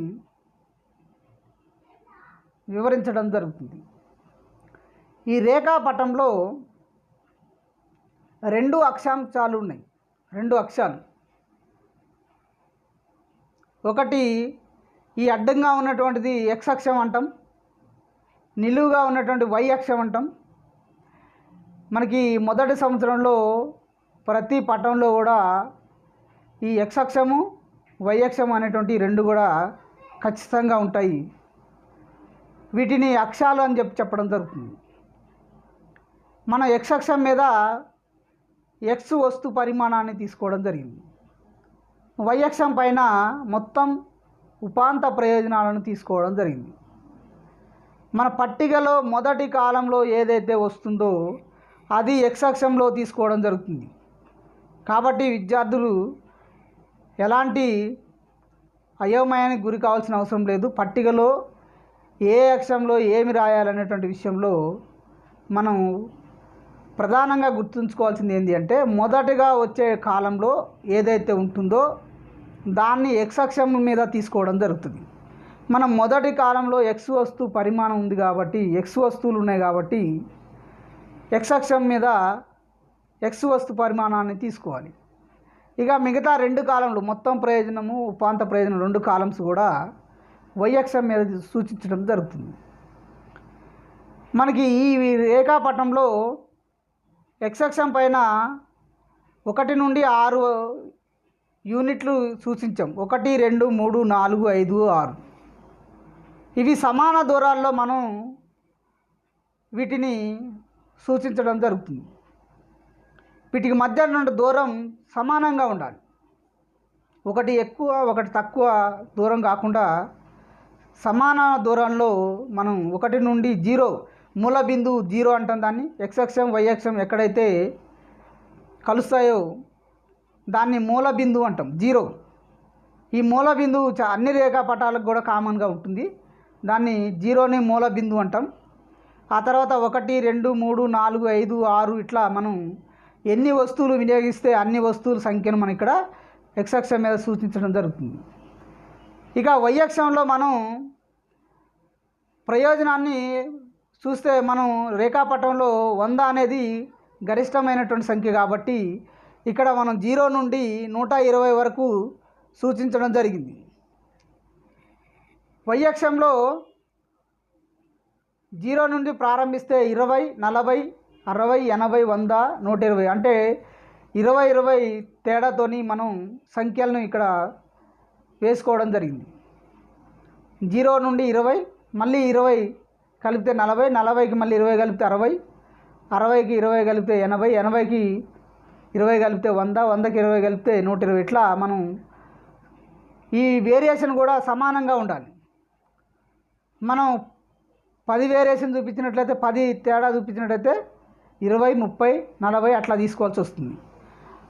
వివరించడం జరుగుతుంది. ఈ రేఖాపటంలో రెండు అక్షాంశాలు ఉన్నాయి, రెండు అక్షాలు. ఒకటి ఈ అడ్డంగా ఉన్నటువంటిది ఎక్స్ అక్షం అంటాం, నిలువుగా ఉన్నటువంటి వై అక్షం అంటాం. మనకి మొదటి సంవత్సరంలో ప్రతి పటంలో కూడా ఈ ఎక్స్ అక్షము వై అక్షం అనేటువంటి రెండు కూడా ఖచ్చితంగా ఉంటాయి. వీటిని అక్షాలు అని చెప్పడం జరుగుతుంది. మన ఎక్స్ అక్షం మీద ఎక్స్ వస్తు పరిమాణాన్ని తీసుకోవడం జరిగింది. వై అక్షం పైన మొత్తం ఉపాంత ప్రయోజనాలను తీసుకోవడం జరిగింది. మన పట్టికలో మొదటి కాలంలో ఏదైతే వస్తుందో అది ఎక్స్ అక్షంలో తీసుకోవడం జరుగుతుంది. కాబట్టి విద్యార్థులు ఎలాంటి అయోమయానికి గురి కావాల్సిన అవసరం లేదు. పట్టికలో ఏ అక్షంలో ఏమి రాయాలనేటువంటి విషయంలో మనం ప్రధానంగా గుర్తుంచుకోవాల్సింది ఏంటి అంటే, మొదటగా వచ్చే కాలంలో ఏదైతే ఉంటుందో దాన్ని ఎక్స్ అక్షం మీద తీసుకోవడం జరుగుతుంది. మనం మొదటి కాలంలో ఎక్స్ వస్తువు పరిమాణం ఉంది కాబట్టి, ఎక్స్ వస్తువులు ఉన్నాయి కాబట్టి ఎక్స్ అక్షం మీద ఎక్స్ వస్తు పరిమాణాన్ని తీసుకోవాలి. ఇక మిగతా రెండు కాలంలో మొత్తం ప్రయోజనము ఉపాంత ప్రయోజనం రెండు కాలమ్స్ కూడా వై అక్షం మీద సూచించడం జరుగుతుంది. మనకి ఈ రేఖాపటంలో ఎక్స్ అక్షం పైన 1 నుండి 6 యూనిట్లు సూచించాం. 1, 2, 3, 4, 5, 6 ఇవి సమాన దూరాల్లో మనం వీటిని సూచించడం జరుగుతుంది. వీటికి మధ్య నుండి దూరం సమానంగా ఉండాలి. ఒకటి ఎక్కువ ఒకటి తక్కువ దూరం కాకుండా సమాన దూరంలో మనం 1 నుండి 0 మూల బిందువు 0 అంటాం. దాన్ని ఎక్స్ అక్షం వై అక్షం ఎక్కడైతే కలుస్తాయో దాన్ని మూల బిందువు అంటాం, 0. ఈ మూల బిందువు అన్ని రేఖాపటాలకు కూడా కామన్గా ఉంటుంది. దాన్ని 0ని మూల బిందువు అంటాం. ఆ తర్వాత 1, 2, 3, 4, 5, 6 ఇట్లా మనం ఎన్ని వస్తువులు వినియోగిస్తే అన్ని వస్తువుల సంఖ్యను మనం ఇక్కడ ఎక్స్ అక్షం మీద సూచించడం జరుగుతుంది. ఇక వై అక్షంలో మనం ప్రయోజనాన్ని చూస్తే మనం రేఖాపటంలో 100 అనేది గరిష్టమైనటువంటి సంఖ్య కాబట్టి ఇక్కడ మనం 0 నుండి 120 వరకు సూచించడం జరిగింది. వై అక్షంలో 0 నుండి ప్రారంభిస్తే 20, 40, 60, 80, 100, 120 అంటే 20 తేడాతోని మనం సంఖ్యలను ఇక్కడ వేసుకోవడం జరిగింది. 0 నుండి 20, మళ్ళీ 20 కలిపితే 40, 40కి మళ్ళీ 20 కలిపితే 60, 60కి 20 కలిపితే 80, 80కి 20 కలిపితే 100, 100కి 20 కలిపితే 120 ఇట్లా మనం ఈ వేరియేషన్ కూడా సమానంగా ఉండాలి. మనం 10 వేరియేషన్ చూపించినట్లయితే 10 తేడా చూపించినట్లయితే 20, 30, 40 అట్లా తీసుకోవాల్సి వస్తుంది.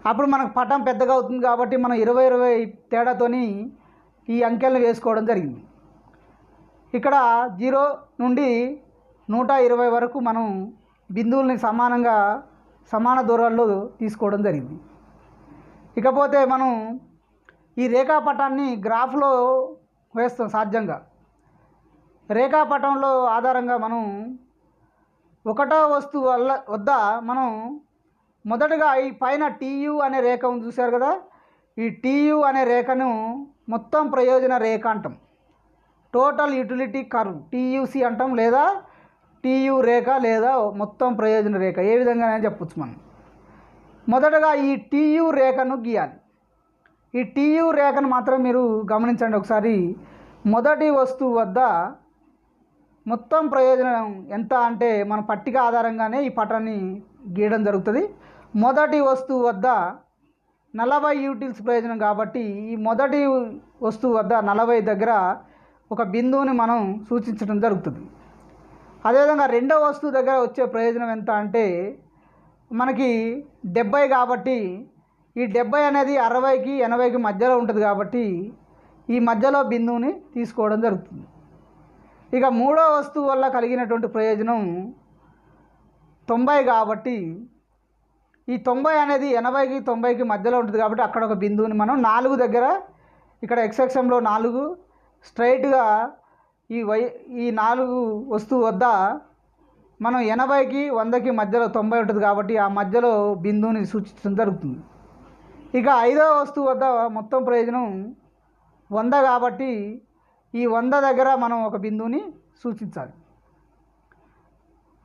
అప్పుడు మనకు పటం పెద్దగా అవుతుంది కాబట్టి మనం 20 తేడాతోని ఈ అంకెలను వేసుకోవడం జరిగింది. ఇక్కడ 0 నుండి 120 వరకు మనం బిందువుల్ని సమాన దూరాల్లో తీసుకోవడం జరిగింది. ఇకపోతే మనం ఈ రేఖాపటాన్ని గ్రాఫ్లో వేస్తాం. సాధ్యంగా రేఖాపటంలో ఆధారంగా మనం ఒకటో వస్తువు వద్ద మనం మొదటగా ఈ పైన టీయు అనే రేఖ ఉంది చూశారు కదా, ఈ టీయు అనే రేఖను మొత్తం ప్రయోజన రేఖ అంటాం. టోటల్ యూటిలిటీ కర్వ్ టీయూసి అంటాం, లేదా టీయు రేఖ లేదా మొత్తం ప్రయోజన రేఖ, ఏ విధంగా చెప్పచ్చు మనం. మొదటగా ఈ టీయు రేఖను గీయాలి. ఈ టీయు రేఖను మాత్రం మీరు గమనించండి ఒకసారి. మొదటి వస్తువు వద్ద మొత్తం ప్రయోజనం ఎంత అంటే మన పట్టిక ఆధారంగానే ఈ పటాన్ని గీయడం జరుగుతుంది. మొదటి వస్తువు వద్ద 40 యూటిల్స్ ప్రయోజనం కాబట్టి ఈ మొదటి వస్తువు వద్ద 40 దగ్గర ఒక బిందువుని మనం సూచించడం జరుగుతుంది. అదేవిధంగా రెండవ వస్తువు దగ్గర వచ్చే ప్రయోజనం ఎంత అంటే మనకి 70 కాబట్టి ఈ 70 అనేది 60కి 80కి మధ్యలో ఉంటుంది కాబట్టి ఈ మధ్యలో బిందువుని తీసుకోవడం జరుగుతుంది. ఇక మూడో వస్తువు వల్ల కలిగినటువంటి ప్రయోజనం 90 కాబట్టి ఈ 90 అనేది 80కి 90కి మధ్యలో ఉంటుంది కాబట్టి అక్కడ ఒక బిందువుని మనం 4 దగ్గర, ఇక్కడ ఎక్స్ అక్షంలో 4 స్ట్రైట్గా ఈ 4 వస్తువు వద్ద మనం 80కి 100కి మధ్యలో 90 ఉంటుంది కాబట్టి ఆ మధ్యలో బిందువుని సూచించడం జరుగుతుంది. ఇక 5వ వస్తువు వద్ద మొత్తం ప్రయోజనం 100 కాబట్టి ఈ 100 దగ్గర మనం ఒక బిందువుని సూచించాలి.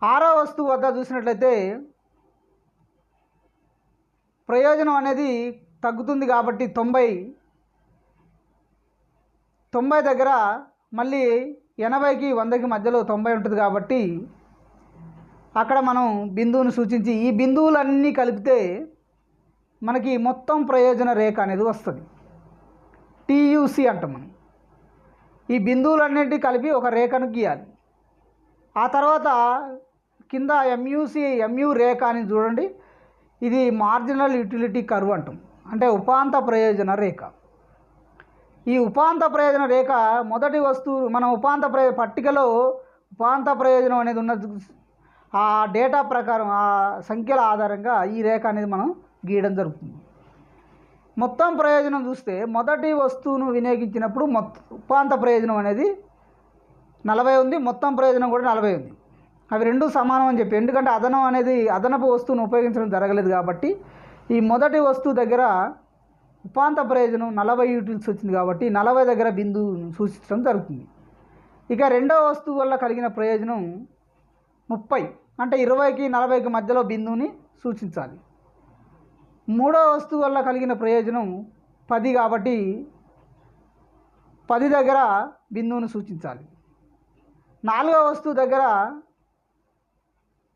6వ వస్తువు వద్ద చూసినట్లయితే ప్రయోజనం అనేది తగ్గుతుంది కాబట్టి 90 దగ్గర మళ్ళీ 80కి 100కి మధ్యలో 90 ఉంటుంది కాబట్టి అక్కడ మనం బిందువును సూచించి ఈ బిందువులన్నీ కలిపితే మనకి మొత్తం ప్రయోజన రేఖ అనేది వస్తుంది. టీయూసి అంటాం మనం. ఈ బిందువులన్నింటినీ కలిపి ఒక రేఖను గీయాలి. ఆ తర్వాత కింద ఎంయు రేఖ అని చూడండి. ఇది మార్జినల్ యూటిలిటీ కర్వ్ అంటాం, అంటే ఉపాంత ప్రయోజన రేఖ. ఈ ఉపాంత ప్రయోజన రేఖ మొదటి వస్తువు మనం పట్టికలో ఉపాంత ప్రయోజనం అనేది ఉన్న ఆ డేటా ప్రకారం ఆ సంఖ్యల ఆధారంగా ఈ రేఖ అనేది మనం గీయడం జరుగుతుంది. మొత్తం ప్రయోజనం చూస్తే మొదటి వస్తువును వినియోగించినప్పుడు ఉపాంత ప్రయోజనం అనేది 40 ఉంది, మొత్తం ప్రయోజనం కూడా 40 ఉంది. అవి రెండు సమానం అని చెప్పి, ఎందుకంటే అదనపు వస్తువును ఉపయోగించడం జరగలేదు కాబట్టి ఈ మొదటి వస్తువు దగ్గర ఉపాంత ప్రయోజనం 40 యూటిల్స్ వచ్చింది కాబట్టి 40 దగ్గర బిందువును సూచించడం జరుగుతుంది. ఇక రెండవ వస్తువు వల్ల కలిగిన ప్రయోజనం 30, అంటే 20కి 40కి మధ్యలో బిందువుని సూచించాలి. మూడవ వస్తువు వల్ల కలిగిన ప్రయోజనం 10 కాబట్టి 10 దగ్గర బిందువును సూచించాలి. నాలుగవ వస్తువు దగ్గర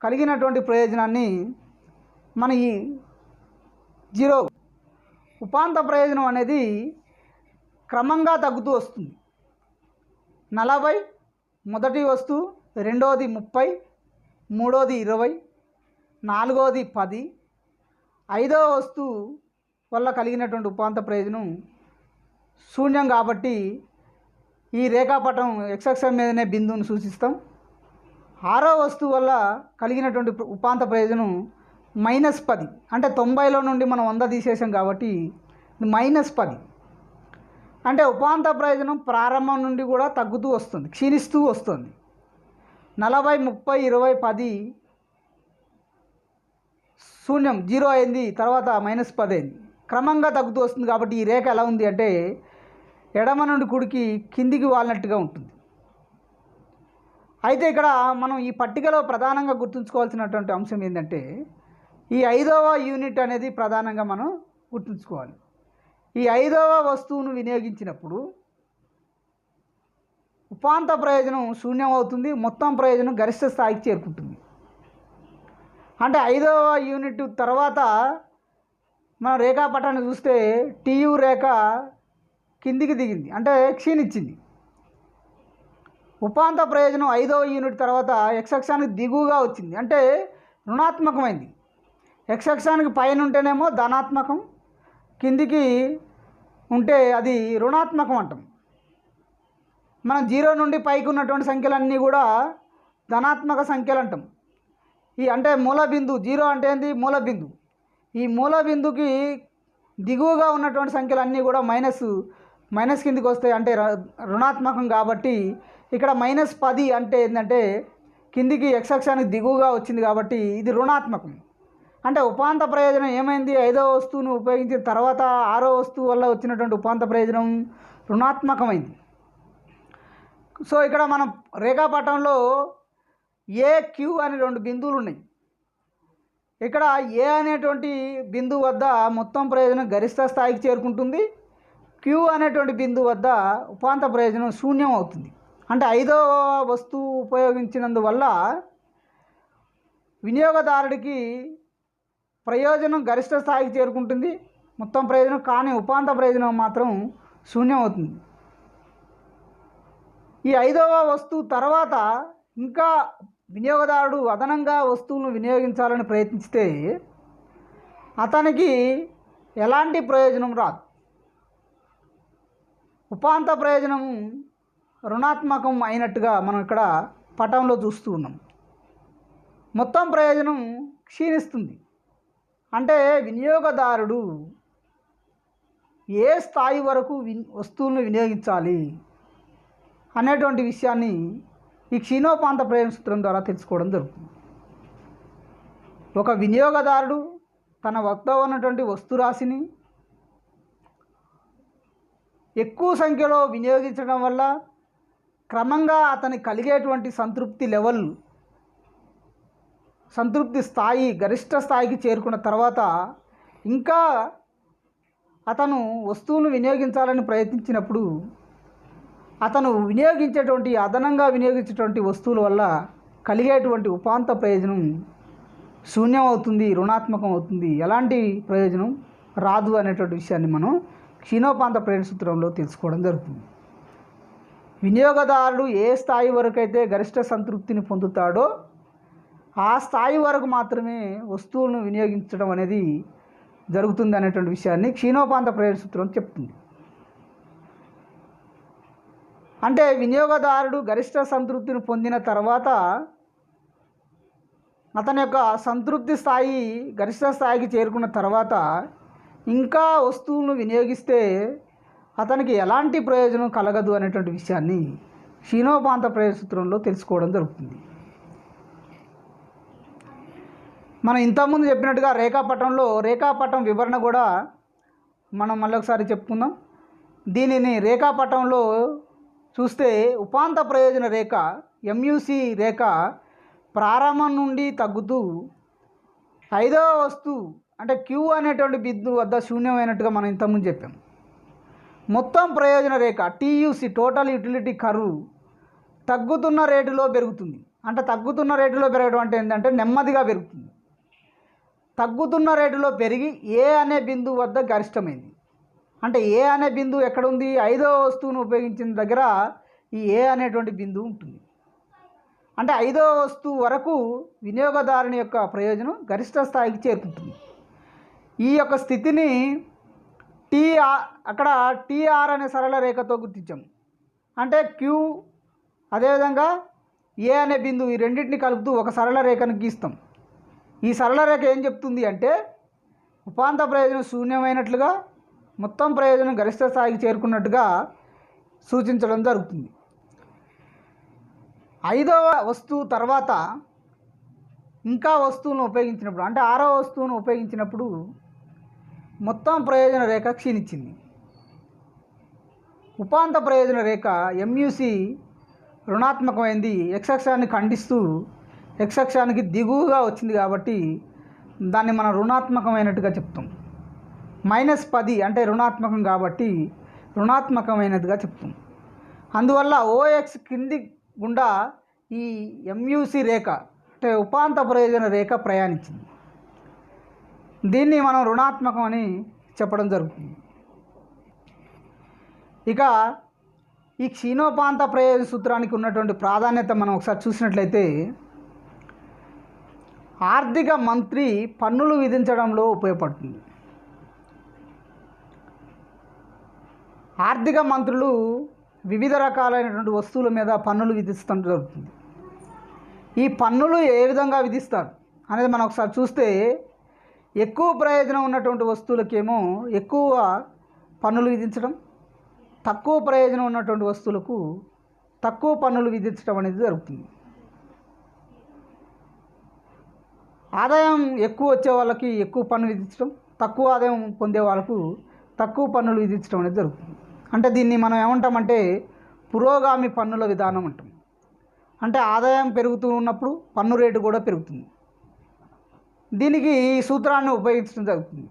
కలిగినటువంటి ప్రయోజనాన్ని మన ఈ 0 ఉపాంత ప్రయోజనం అనేది క్రమంగా తగ్గుతూ వస్తుంది. 40 మొదటి వస్తువు, రెండవది 30, మూడవది 20, నాలుగవది 10, 5వ వస్తువు వల్ల కలిగినటువంటి ఉపాంత ప్రయోజనం శూన్యం కాబట్టి ఈ రేఖాపటం ఎక్స్-అక్షం మీదనే బిందువును సూచిస్తాం. 6వ వస్తువు వల్ల కలిగినటువంటి ఉపాంత ప్రయోజనం -10, అంటే 90లో నుండి మనం 100 తీసేసాం కాబట్టి -10, అంటే ఉపాంత ప్రయోజనం ప్రారంభం నుండి కూడా తగ్గుతూ వస్తుంది, క్షీణిస్తూ వస్తుంది. 40, 30, 20, 10 శూన్యం 0 అయింది, తర్వాత -10 అయింది, క్రమంగా తగ్గుతూ వస్తుంది. కాబట్టి ఈ రేఖ ఎలా ఉంది అంటే ఎడమ నుండి కుడికి కిందికి వాలినట్టుగా ఉంటుంది. అయితే ఇక్కడ మనం ఈ పట్టికలో ప్రధానంగా గుర్తుంచుకోవాల్సినటువంటి అంశం ఏంటంటే ఈ 5వ యూనిట్ అనేది ప్రధానంగా మనం గుర్తుంచుకోవాలి. ఈ 5వ వస్తువును వినియోగించినప్పుడు ఉపాంత ప్రయోజనం శూన్యం అవుతుంది, మొత్తం ప్రయోజనం గరిష్ట స్థాయికి చేరుకుంటుంది. అంటే 5వ యూనిట్ తర్వాత మన రేఖాపటాన్ని చూస్తే టీయు రేఖ కిందికి దిగింది, అంటే క్షీణించింది. ఉపాంత ప్రయోజనం 5వ యూనిట్ తర్వాత ఎక్స్-అక్షానికి దిగువగా వచ్చింది, అంటే రుణాత్మకమైంది. ఎక్స్-అక్షానికి పైన ఉంటేనేమో ధనాత్మకం, కిందికి ఉంటే అది రుణాత్మకం అంటాం. మనం 0 నుండి పైకి ఉన్నటువంటి సంఖ్యలన్నీ కూడా ధనాత్మక సంఖ్యలు అంటాం. అంటే మూల బిందువు 0 అంటే ఏంది? మూల బిందువు. ఈ మూల బిందుకి దిగువగా ఉన్నటువంటి సంఖ్యలన్నీ కూడా మైనస్ కిందికి వస్తాయి, అంటే రుణాత్మకం. కాబట్టి ఇక్కడ -10 అంటే ఏంటంటే కిందికి ఎక్స్-అక్షానికి దిగువగా వచ్చింది కాబట్టి ఇది రుణాత్మకం. అంటే ఉపాంత ప్రయోజనం ఏమైంది? 5వ వస్తువును ఉపయోగించిన తర్వాత 6వ వస్తువు వల్ల వచ్చినటువంటి ఉపాంత ప్రయోజనం రుణాత్మకమైంది. సో ఇక్కడ మనం రేఖాపటంలో AQ అని 2 బిందువులు ఉన్నాయి. ఇక్కడ A అనేటువంటి బిందువు వద్ద మొత్తం ప్రయోజనం గరిష్ట స్థాయికి చేరుకుంటుంది, Q అనేటువంటి బిందువు వద్ద ఉపాంత ప్రయోజనం శూన్యం అవుతుంది. అంటే 5వ వస్తువు ఉపయోగించినందువల్ల వినియోగదారుడికి ప్రయోజనం గరిష్ట స్థాయికి చేరుకుంటుంది, మొత్తం ప్రయోజనం, కానీ ఉపాంత ప్రయోజనం మాత్రం శూన్యం అవుతుంది. ఈ 5వ వస్తువు తర్వాత ఇంకా వినియోగదారుడు అదనంగా వస్తువులను వినియోగించాలని ప్రయత్నిస్తే అతనికి ఎలాంటి ప్రయోజనం రాదు. ఉపాంత ప్రయోజనం రుణాత్మకం అయినట్టుగా మనం ఇక్కడ పటంలో చూస్తూ ఉన్నాం. మొత్తం ప్రయోజనం క్షీణిస్తుంది. అంటే వినియోగదారుడు ఏ స్థాయి వరకు వస్తువులను వినియోగించాలి అనేటువంటి విషయాన్ని ఈ క్షీణోపాంత ప్రయోజన సూత్రం ద్వారా తెలుసుకోవడం జరుగుతుంది. ఒక వినియోగదారుడు తన వద్ద ఉన్నటువంటి వస్తురాశిని ఎక్కువ సంఖ్యలో వినియోగించడం వల్ల క్రమంగా అతనికి కలిగేటువంటి సంతృప్తి స్థాయి గరిష్ట స్థాయికి చేరుకున్న తర్వాత ఇంకా అతను వస్తువును వినియోగించాలని ప్రయత్నించినప్పుడు అతను అదనంగా వినియోగించేటువంటి వస్తువుల వల్ల కలిగేటువంటి ఉపాంత ప్రయోజనం శూన్యం అవుతుంది, రుణాత్మకం అవుతుంది, ఎలాంటి ప్రయోజనం రాదు అనేటువంటి విషయాన్ని మనం క్షీణోపాంత ప్రయోజన సూత్రంలో తెలుసుకోవడం జరుగుతుంది. వినియోగదారుడు ఏ స్థాయి వరకు అయితే గరిష్ట సంతృప్తిని పొందుతాడో ఆ స్థాయి వరకు మాత్రమే వస్తువులను వినియోగించడం అనేది జరుగుతుంది అనేటువంటి విషయాన్ని క్షీణోపాంత ప్రయోజన సూత్రం చెప్తుంది. అంటే వినియోగదారుడు గరిష్ట సంతృప్తిని పొందిన తర్వాత అతని యొక్క సంతృప్తి స్థాయి గరిష్ట స్థాయికి చేరుకున్న తర్వాత ఇంకా వస్తువులను వినియోగిస్తే అతనికి ఎలాంటి ప్రయోజనం కలగదు అనేటువంటి విషయాన్ని క్షీణోపాంత ప్రయోజన సూత్రంలో తెలుసుకోవడం జరుగుతుంది. మనం ఇంతకుముందు చెప్పినట్టుగా రేఖాపటం వివరణ కూడా మనం మళ్ళొకసారి చెప్పుకుందాం. దీనిని రేఖాపటంలో చూస్తే ఉపాంత ప్రయోజన రేఖ MUC రేఖ ప్రారంభం నుండి తగ్గుతూ 5వ వస్తువు అంటే Q అనేటువంటి బిందువు వద్ద శూన్యమైనట్టుగా మనం ఇంతకుముందు చెప్పాం. మొత్తం ప్రయోజన రేఖ TUC టోటల్ యూటిలిటీ కర్వ్ తగ్గుతున్న రేటులో పెరుగుతుంది. అంటే తగ్గుతున్న రేటులో పెరగడం అంటే ఏంటంటే నెమ్మదిగా పెరుగుతుంది. తగ్గుతున్న రేటులో పెరిగి A అనే బిందువు వద్ద గరిష్టమైంది. అంటే A అనే బిందువు ఎక్కడుంది? 5వ వస్తువును ఉపయోగించిన దగ్గర ఈ A అనేటువంటి బిందువు ఉంటుంది. అంటే 5వ వస్తువు వరకు వినియోగదారుని యొక్క ప్రయోజనం గరిష్ట స్థాయికి చేరుకుంటుంది. ఈ యొక్క స్థితిని అక్కడ TR అనే సరళ రేఖతో గుర్తించాము. అంటే Q అదేవిధంగా A అనే బిందువు ఈ రెండింటిని కలుపుతూ ఒక సరళ రేఖను గీస్తాం. ఈ సరళ రేఖ ఏం చెప్తుంది అంటే ఉపాంత ప్రయోజనం శూన్యమైనట్లుగా మొత్తం ప్రయోజనం గరిష్ట స్థాయికి చేరుకున్నట్టుగా సూచించడం జరుగుతుంది. 5వ వస్తువు తర్వాత ఇంకా వస్తువులను ఉపయోగించినప్పుడు అంటే 6వ వస్తువును ఉపయోగించినప్పుడు మొత్తం ప్రయోజన రేఖ క్షీణించింది. ఉపాంత ప్రయోజన రేఖ MUC రుణాత్మకమైంది. X అక్షాన్ని ఖండిస్తూ X అక్షానికి దిగువగా వచ్చింది కాబట్టి దాన్ని మనం రుణాత్మకమైనట్టుగా చెప్తాం. -10 అంటే రుణాత్మకం కాబట్టి రుణాత్మకమైనదిగా చెప్తాం. అందువల్ల OX కింది గుండా ఈ MUC రేఖ అంటే ఉపాంత ప్రయోజన రేఖ ప్రయాణించింది. దీన్ని మనం రుణాత్మకం అని చెప్పడం జరుగుతుంది. ఇక ఈ క్షీణోపాంత ప్రయోజన సూత్రానికి ఉన్నటువంటి ప్రాధాన్యత మనం ఒకసారి చూసినట్లయితే ఆర్థిక మంత్రి పన్నులు విధించడంలో ఉపయోగపడుతుంది. ఆర్థిక మంత్రులు వివిధ రకాలైనటువంటి వస్తువుల మీద పన్నులు విధిస్తూ జరుగుతుంది. ఈ పన్నులు ఏ విధంగా విధిస్తారు అనేది మనం ఒకసారి చూస్తే ఎక్కువ ప్రయోజనం ఉన్నటువంటి వస్తువులకేమో ఎక్కువ పన్నులు విధించడం, తక్కువ ప్రయోజనం ఉన్నటువంటి వస్తువులకు తక్కువ పన్నులు విధించడం అనేది జరుగుతుంది. ఆదాయం ఎక్కువ వచ్చే వాళ్ళకి ఎక్కువ పన్ను విధించడం, తక్కువ ఆదాయం పొందే వాళ్ళకు తక్కువ పన్నులు విధించడం అనేది జరుగుతుంది. అంటే దీన్ని మనం ఏమంటామంటే పురోగామి పన్నుల విధానం అంటాం. అంటే ఆదాయం పెరుగుతూ ఉన్నప్పుడు పన్ను రేటు కూడా పెరుగుతుంది. దీనికి ఈ సూత్రాన్ని ఉపయోగించడం జరుగుతుంది.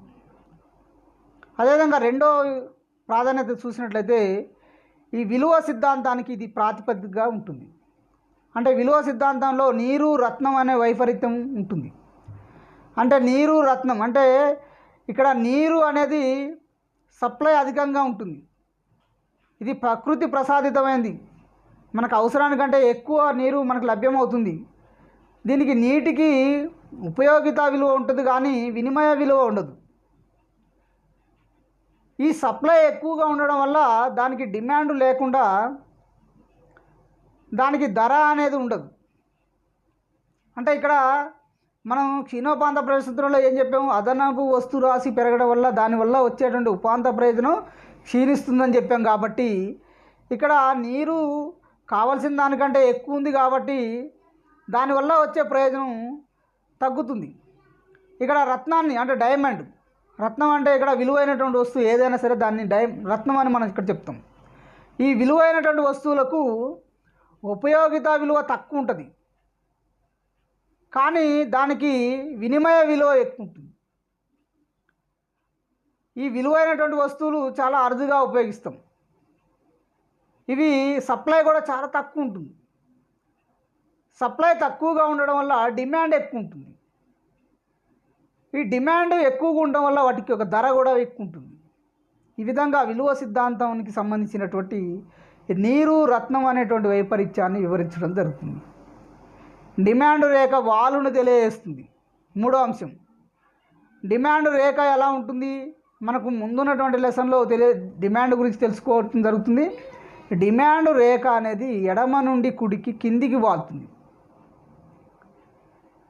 అదేవిధంగా రెండో ప్రాధాన్యత చూసినట్లయితే ఈ విలువ సిద్ధాంతానికి ఇది ప్రాతిపదికగా ఉంటుంది. అంటే విలువ సిద్ధాంతంలో నీరు రత్నం అనే వైపరీత్యం ఉంటుంది. అంటే నీరు రత్నం అంటే ఇక్కడ నీరు అనేది సప్లై అధికంగా ఉంటుంది. ఇది ప్రకృతి ప్రసాదితమైనది. మనకు అవసరానికంటే ఎక్కువ నీరు మనకు లభ్యమవుతుంది. దీనికి నీటికి ఉపయోగిత విలువ ఉంటుంది కానీ వినిమయ విలువ ఉండదు. ఈ సప్లై ఎక్కువగా ఉండడం వల్ల దానికి డిమాండ్ లేకుండా దానికి ధర అనేది ఉండదు. అంటే ఇక్కడ మనం క్షీణోపాంత ప్రయోజన సూత్రంలో ఏం చెప్పాము? అదనపు వస్తు రాశి పెరగడం వల్ల దానివల్ల వచ్చేటువంటి ఉపాంత ప్రయోజనం క్షీణిస్తుందని చెప్పాం. కాబట్టి ఇక్కడ నీరు కావాల్సిన దానికంటే ఎక్కువ ఉంది కాబట్టి దానివల్ల వచ్చే ప్రయోజనం తగ్గుతుంది. ఇక్కడ రత్నాన్ని అంటే డైమండ్, రత్నం అంటే ఇక్కడ విలువైనటువంటి వస్తువు ఏదైనా సరే దాన్ని రత్నం అని మనం ఇక్కడ చెప్తాం. ఈ విలువైనటువంటి వస్తువులకు ఉపయోగిత విలువ తక్కువ ఉంటుంది, కానీ దానికి వినిమయ విలువ ఎక్కువ ఉంటుంది. ఈ విలువైనటువంటి వస్తువులు చాలా అరుదుగా ఉపయోగిస్తాం. ఇవి సప్లై కూడా చాలా తక్కువ ఉంటుంది. సప్లై తక్కువగా ఉండడం వల్ల డిమాండ్ ఎక్కువ ఉంటుంది. ఈ డిమాండ్ ఎక్కువగా ఉండడం వల్ల వాటికి ఒక ధర కూడా ఎక్కువ ఉంటుంది. ఈ విధంగా విలువ సిద్ధాంతానికి సంబంధించినటువంటి నీరు రత్నం అనేటువంటి వైపరీత్యాన్ని వివరించడం జరుగుతుంది. డిమాండ్ రేఖ వాలును తెలియజేస్తుంది. మూడో అంశం, డిమాండ్ రేఖ ఎలా ఉంటుంది? మనకు ముందున్నటువంటి లెసన్లో డిమాండ్ గురించి తెలుసుకోవడం జరుగుతుంది. డిమాండ్ రేఖ అనేది ఎడమ నుండి కుడికి కిందికి వాలుతుంది.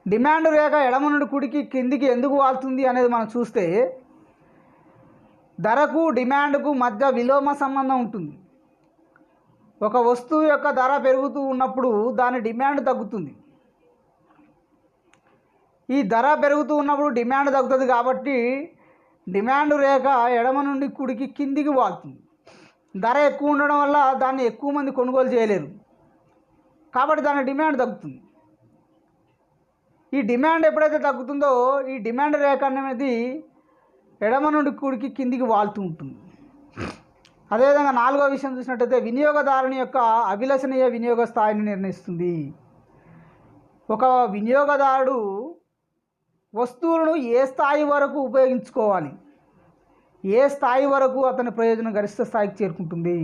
డిమాండ్ రేఖ ఎడమ నుండి కుడికి కిందికి ఎందుకు వాలుతుంది అనేది మనం చూస్తే, ధరకు డిమాండ్కు మధ్య విలోమ సంబంధం ఉంటుంది. ఒక వస్తువు యొక్క ధర పెరుగుతూ ఉన్నప్పుడు దాని డిమాండ్ తగ్గుతుంది. ఈ ధర పెరుగుతూ ఉన్నప్పుడు డిమాండ్ తగ్గుతుంది కాబట్టి డిమాండ్ రేఖ ఎడమ నుండి కుడికి కిందికి వాలుతుంది. ధర ఎక్కువ ఉండడం వల్ల దాన్ని ఎక్కువ మంది కొనుగోలు చేయలేరు కాబట్టి దాని డిమాండ్ తగ్గుతుంది. ఈ డిమాండ్ ఎప్పుడైతే తగ్గుతుందో ఈ డిమాండ్ రేఖ అనేది ఎడమ నుండి కుడికి కిందికి వాలుతూ ఉంటుంది. అదేవిధంగా నాలుగో విషయం చూసినట్టయితే వినియోగదారుని యొక్క అభిలషణీయ వినియోగ స్థాయిని నిర్ణయిస్తుంది. ఒక వినియోగదారుడు వస్తువులను ఏ స్థాయి వరకు ఉపయోగించుకోవాలి, ఏ స్థాయి వరకు అతని ప్రయోజనం గరిష్ట స్థాయికి చేరుకుంటుంది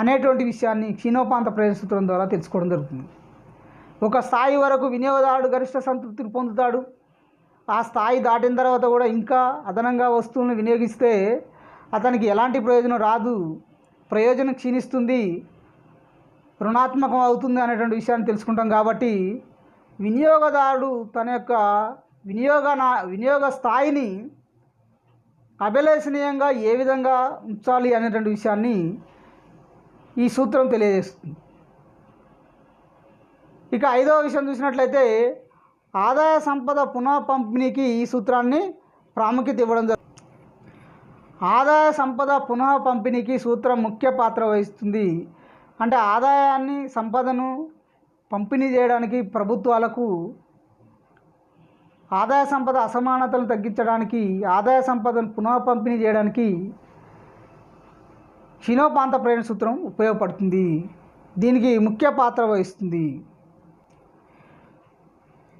అనేటువంటి విషయాన్ని క్షీణోపాంత ప్రయోజన సూత్రం ద్వారా తెలుసుకోవడం జరుగుతుంది. ఒక స్థాయి వరకు వినియోగదారుడు గరిష్ట సంతృప్తిని పొందుతాడు. ఆ స్థాయి దాటిన తర్వాత కూడా ఇంకా అదనంగా వస్తువులను వినియోగిస్తే అతనికి ఎలాంటి ప్రయోజనం రాదు, ప్రయోజనం క్షీణిస్తుంది, రుణాత్మకం అవుతుంది అనేటువంటి విషయాన్ని తెలుసుకుంటాం. కాబట్టి వినియోగదారుడు తన యొక్క వినియోగ స్థాయిని అభిలషణీయంగా ఏ విధంగా ఉంచాలి అనేటువంటి విషయాన్ని ఈ సూత్రం తెలియజేస్తుంది. ఇక ఐదవ విషయం చూసినట్లయితే ఆదాయ సంపద పునః పంపిణీకి ఈ సూత్రాన్ని ప్రాముఖ్యత ఇవ్వడం జరుగుతుంది. ఆదాయ సంపద పునః పంపిణీకి సూత్రం ముఖ్య పాత్ర వహిస్తుంది. అంటే ఆదాయాన్ని సంపదను పంపిణీ చేయడానికి ప్రభుత్వాలకు ఆదాయ సంపద అసమానతలను తగ్గించడానికి ఆదాయ సంపదను పునః పంపిణీ చేయడానికి క్షీణోపాంత ప్రయోజన సూత్రం ఉపయోగపడుతుంది. దీనికి ముఖ్య పాత్ర వహిస్తుంది.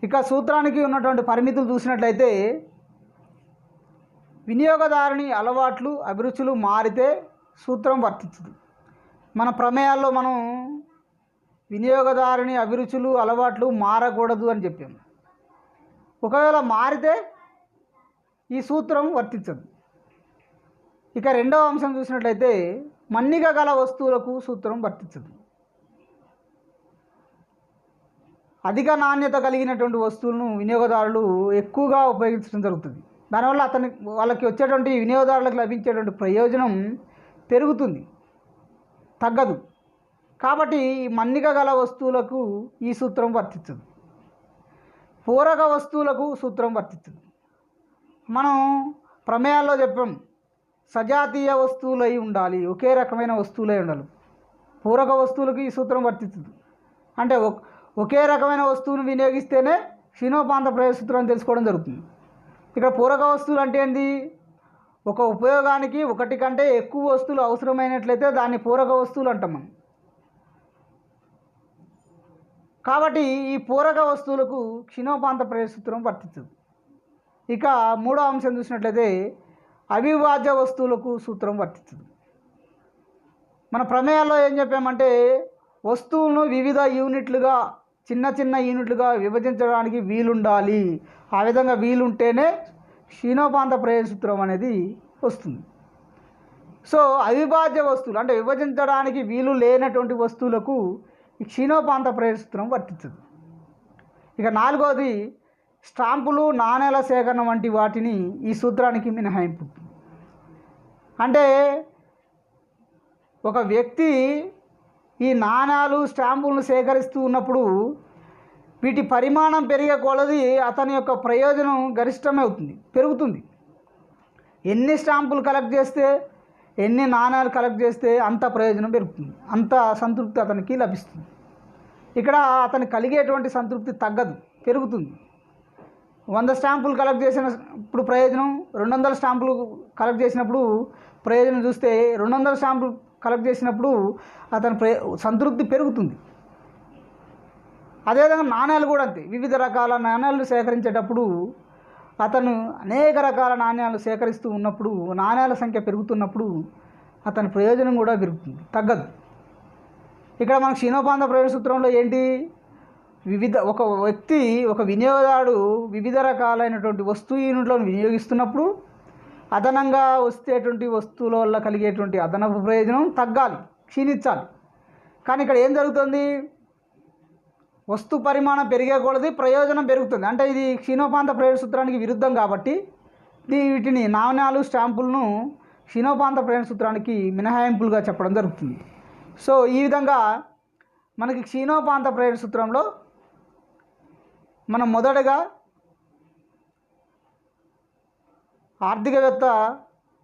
ఇక సూత్రానికి ఉన్నటువంటి పరిమితులు చూసినట్లయితే వినియోగదారుని అలవాట్లు అభిరుచులు మారితే సూత్రం వర్తించదు. మన ప్రమేయాల్లో మనం వినియోగదారుని అభిరుచులు అలవాట్లు మారకూడదు అని చెప్పాము. ఒకవేళ మారితే ఈ సూత్రం వర్తించదు. ఇక రెండవ అంశం చూసినట్లయితే మన్నిక గల వస్తువులకు సూత్రం వర్తించదు. అధిక నాణ్యత కలిగినటువంటి వస్తువులను వినియోగదారులు ఎక్కువగా ఉపయోగించడం జరుగుతుంది. దానివల్ల వాళ్ళకి వచ్చేటువంటి వినియోగదారులకు లభించేటువంటి ప్రయోజనం పెరుగుతుంది, తగ్గదు. కాబట్టి మన్నిక గల వస్తువులకు ఈ సూత్రం వర్తించదు. పూరక వస్తువులకు సూత్రం వర్తించదు. మనం ప్రమేయాల్లో చెప్పాం, సజాతీయ వస్తువులు అయి ఉండాలి, ఒకే రకమైన వస్తువులై ఉండాలి. పూరక వస్తువులకు ఈ సూత్రం వర్తించదు. అంటే ఒకే రకమైన వస్తువును వినియోగిస్తేనే క్షీణోపాంత ప్రయోజన సూత్రాన్ని తెలుసుకోవడం జరుగుతుంది. ఇక్కడ పూరక వస్తువులు అంటే ఏంటి? ఒక ఉపయోగానికి ఒకటి కంటే ఎక్కువ వస్తువులు అవసరమైనట్లయితే దాన్ని పూరక వస్తువులు అంటాం మనం. కాబట్టి ఈ పూరక వస్తువులకు క్షీణోపాంత ప్రయోజన సూత్రం వర్తించదు. ఇక మూడో అంశం చూసినట్లయితే అవిభాజ్య వస్తువులకు సూత్రం వర్తించదు. మన ప్రమేయాల్లో ఏం చెప్పామంటే వస్తువులను వివిధ యూనిట్లుగా చిన్న చిన్న యూనిట్లుగా విభజించడానికి వీలుండాలి. ఆ విధంగా వీలుంటేనే క్షీణోపాంత ప్రయోజన సూత్రం అనేది వస్తుంది. సో అవిభాజ్య వస్తువులు అంటే విభజించడానికి వీలు లేనటువంటి వస్తువులకు ఈ క్షీణోపాంత ప్రయోజన సూత్రం వర్తించదు. ఇక నాలుగోది స్టాంపులు నాణేల సేకరణ వంటి వాటిని ఈ సూత్రానికి మినహాయింపు. అంటే ఒక వ్యక్తి ఈ నాణాలు స్టాంపులను సేకరిస్తూ ఉన్నప్పుడు వీటి పరిమాణం పెరిగే కొలది అతని యొక్క ప్రయోజనం గరిష్టమవుతుంది, పెరుగుతుంది. ఎన్ని స్టాంపులు కలెక్ట్ చేస్తే, ఎన్ని నాణాలు కలెక్ట్ చేస్తే అంత ప్రయోజనం పెరుగుతుంది, అంత సంతృప్తి అతనికి లభిస్తుంది. ఇక్కడ అతనికి కలిగేటువంటి సంతృప్తి తగ్గదు, పెరుగుతుంది. 100 స్టాంపులు కలెక్ట్ చేసినప్పుడు ప్రయోజనం, 200 స్టాంపులు కలెక్ట్ చేసినప్పుడు ప్రయోజనం చూస్తే 200 స్టాంపులు కలెక్ట్ చేసినప్పుడు అతని సంతృప్తి పెరుగుతుంది. అదేవిధంగా నాణ్యాలు కూడా అంతే. వివిధ రకాల నాణ్యాలను సేకరించేటప్పుడు అతను అనేక రకాల నాణ్యాలు సేకరిస్తూ ఉన్నప్పుడు, నాణ్యాల సంఖ్య పెరుగుతున్నప్పుడు అతని ప్రయోజనం కూడా పెరుగుతుంది, తగ్గదు. ఇక్కడ మనకు క్షీణోపాంత ప్రయోజన సూత్రంలో ఏంటి, ఒక వ్యక్తి, ఒక వినియోగదారుడు వివిధ రకాలైనటువంటి వస్తువు యూనిట్లను వినియోగిస్తున్నప్పుడు అదనంగా వచ్చేటువంటి వస్తువుల వల్ల కలిగేటువంటి అదనపు ప్రయోజనం తగ్గాలి, క్షీణించాలి. కానీ ఇక్కడ ఏం జరుగుతుంది, వస్తు పరిమాణం పెరిగేకూడదు, ప్రయోజనం పెరుగుతుంది. అంటే ఇది క్షీణోపాంత ప్రయోజన సూత్రానికి విరుద్ధం కాబట్టి వీటిని నాణ్యాలు స్టాంపులను క్షీణోపాంత ప్రయోజన సూత్రానికి మినహాయింపులుగా చెప్పడం జరుగుతుంది. సో ఈ విధంగా మనకి క్షీణోపాంత ప్రయోజన సూత్రంలో మనం మొదటగా ఆర్థికవేత్త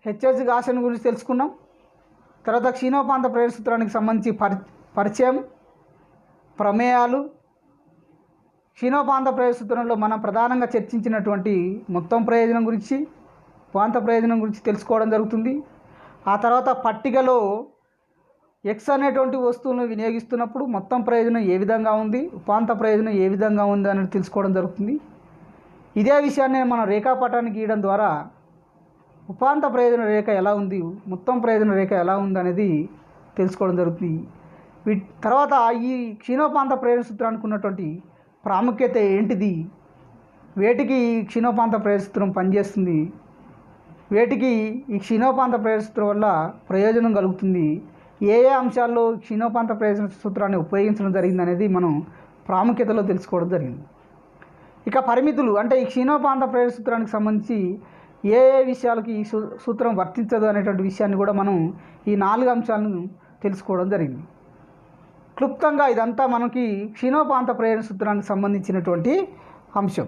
హెచ్ఎస్ గాసెన్ గురించి తెలుసుకున్నాం. తర్వాత క్షీణోపాంత ప్రయోజన సూత్రానికి సంబంధించి పరిచయం, ప్రమేయాలు, క్షీణోపాంత ప్రయోజన సూత్రంలో మనం ప్రధానంగా చర్చించినటువంటి మొత్తం ప్రయోజనం గురించి, ఉపాంత ప్రయోజనం గురించి తెలుసుకోవడం జరుగుతుంది. ఆ తర్వాత పట్టికలో ఎక్స్ అనేటువంటి వస్తువులను వినియోగిస్తున్నప్పుడు మొత్తం ప్రయోజనం ఏ విధంగా ఉంది, ఉపాంత ప్రయోజనం ఏ విధంగా ఉంది అనేది తెలుసుకోవడం జరుగుతుంది. ఇదే విషయాన్ని మనం రేఖాపటాన్ని గీయడం ద్వారా ఉపాంత ప్రయోజన రేఖ ఎలా ఉంది, మొత్తం ప్రయోజన రేఖ ఎలా ఉంది అనేది తెలుసుకోవడం జరుగుతుంది. తర్వాత ఈ క్షీణోపాంత ప్రయోజన సూత్రానికి ఉన్నటువంటి ప్రాముఖ్యత ఏంటిది, వేటికి క్షీణోపాంత ప్రయోజన సూత్రం పనిచేస్తుంది, వేటికి ఈ క్షీణోపాంత ప్రయోజన సూత్రం వల్ల ప్రయోజనం కలుగుతుంది, ఏ అంశాల్లో క్షీణోపాంత ప్రయోజన సూత్రాన్ని ఉపయోగించడం జరిగింది అనేది మనం ప్రాముఖ్యతలో తెలుసుకోవడం జరిగింది. ఇక పరిమితులు, అంటే ఈ క్షీణోపాంత ప్రయోజన సూత్రానికి సంబంధించి ఏ విషయాలకి ఈ సూత్రం వర్తించదు అనేటువంటి విషయాన్ని కూడా మనం ఈ 4 అంశాలను తెలుసుకోవడం జరిగింది. క్లుప్తంగా ఇదంతా మనకి క్షీణోపాంత ప్రయోజన సూత్రానికి సంబంధించినటువంటి అంశం.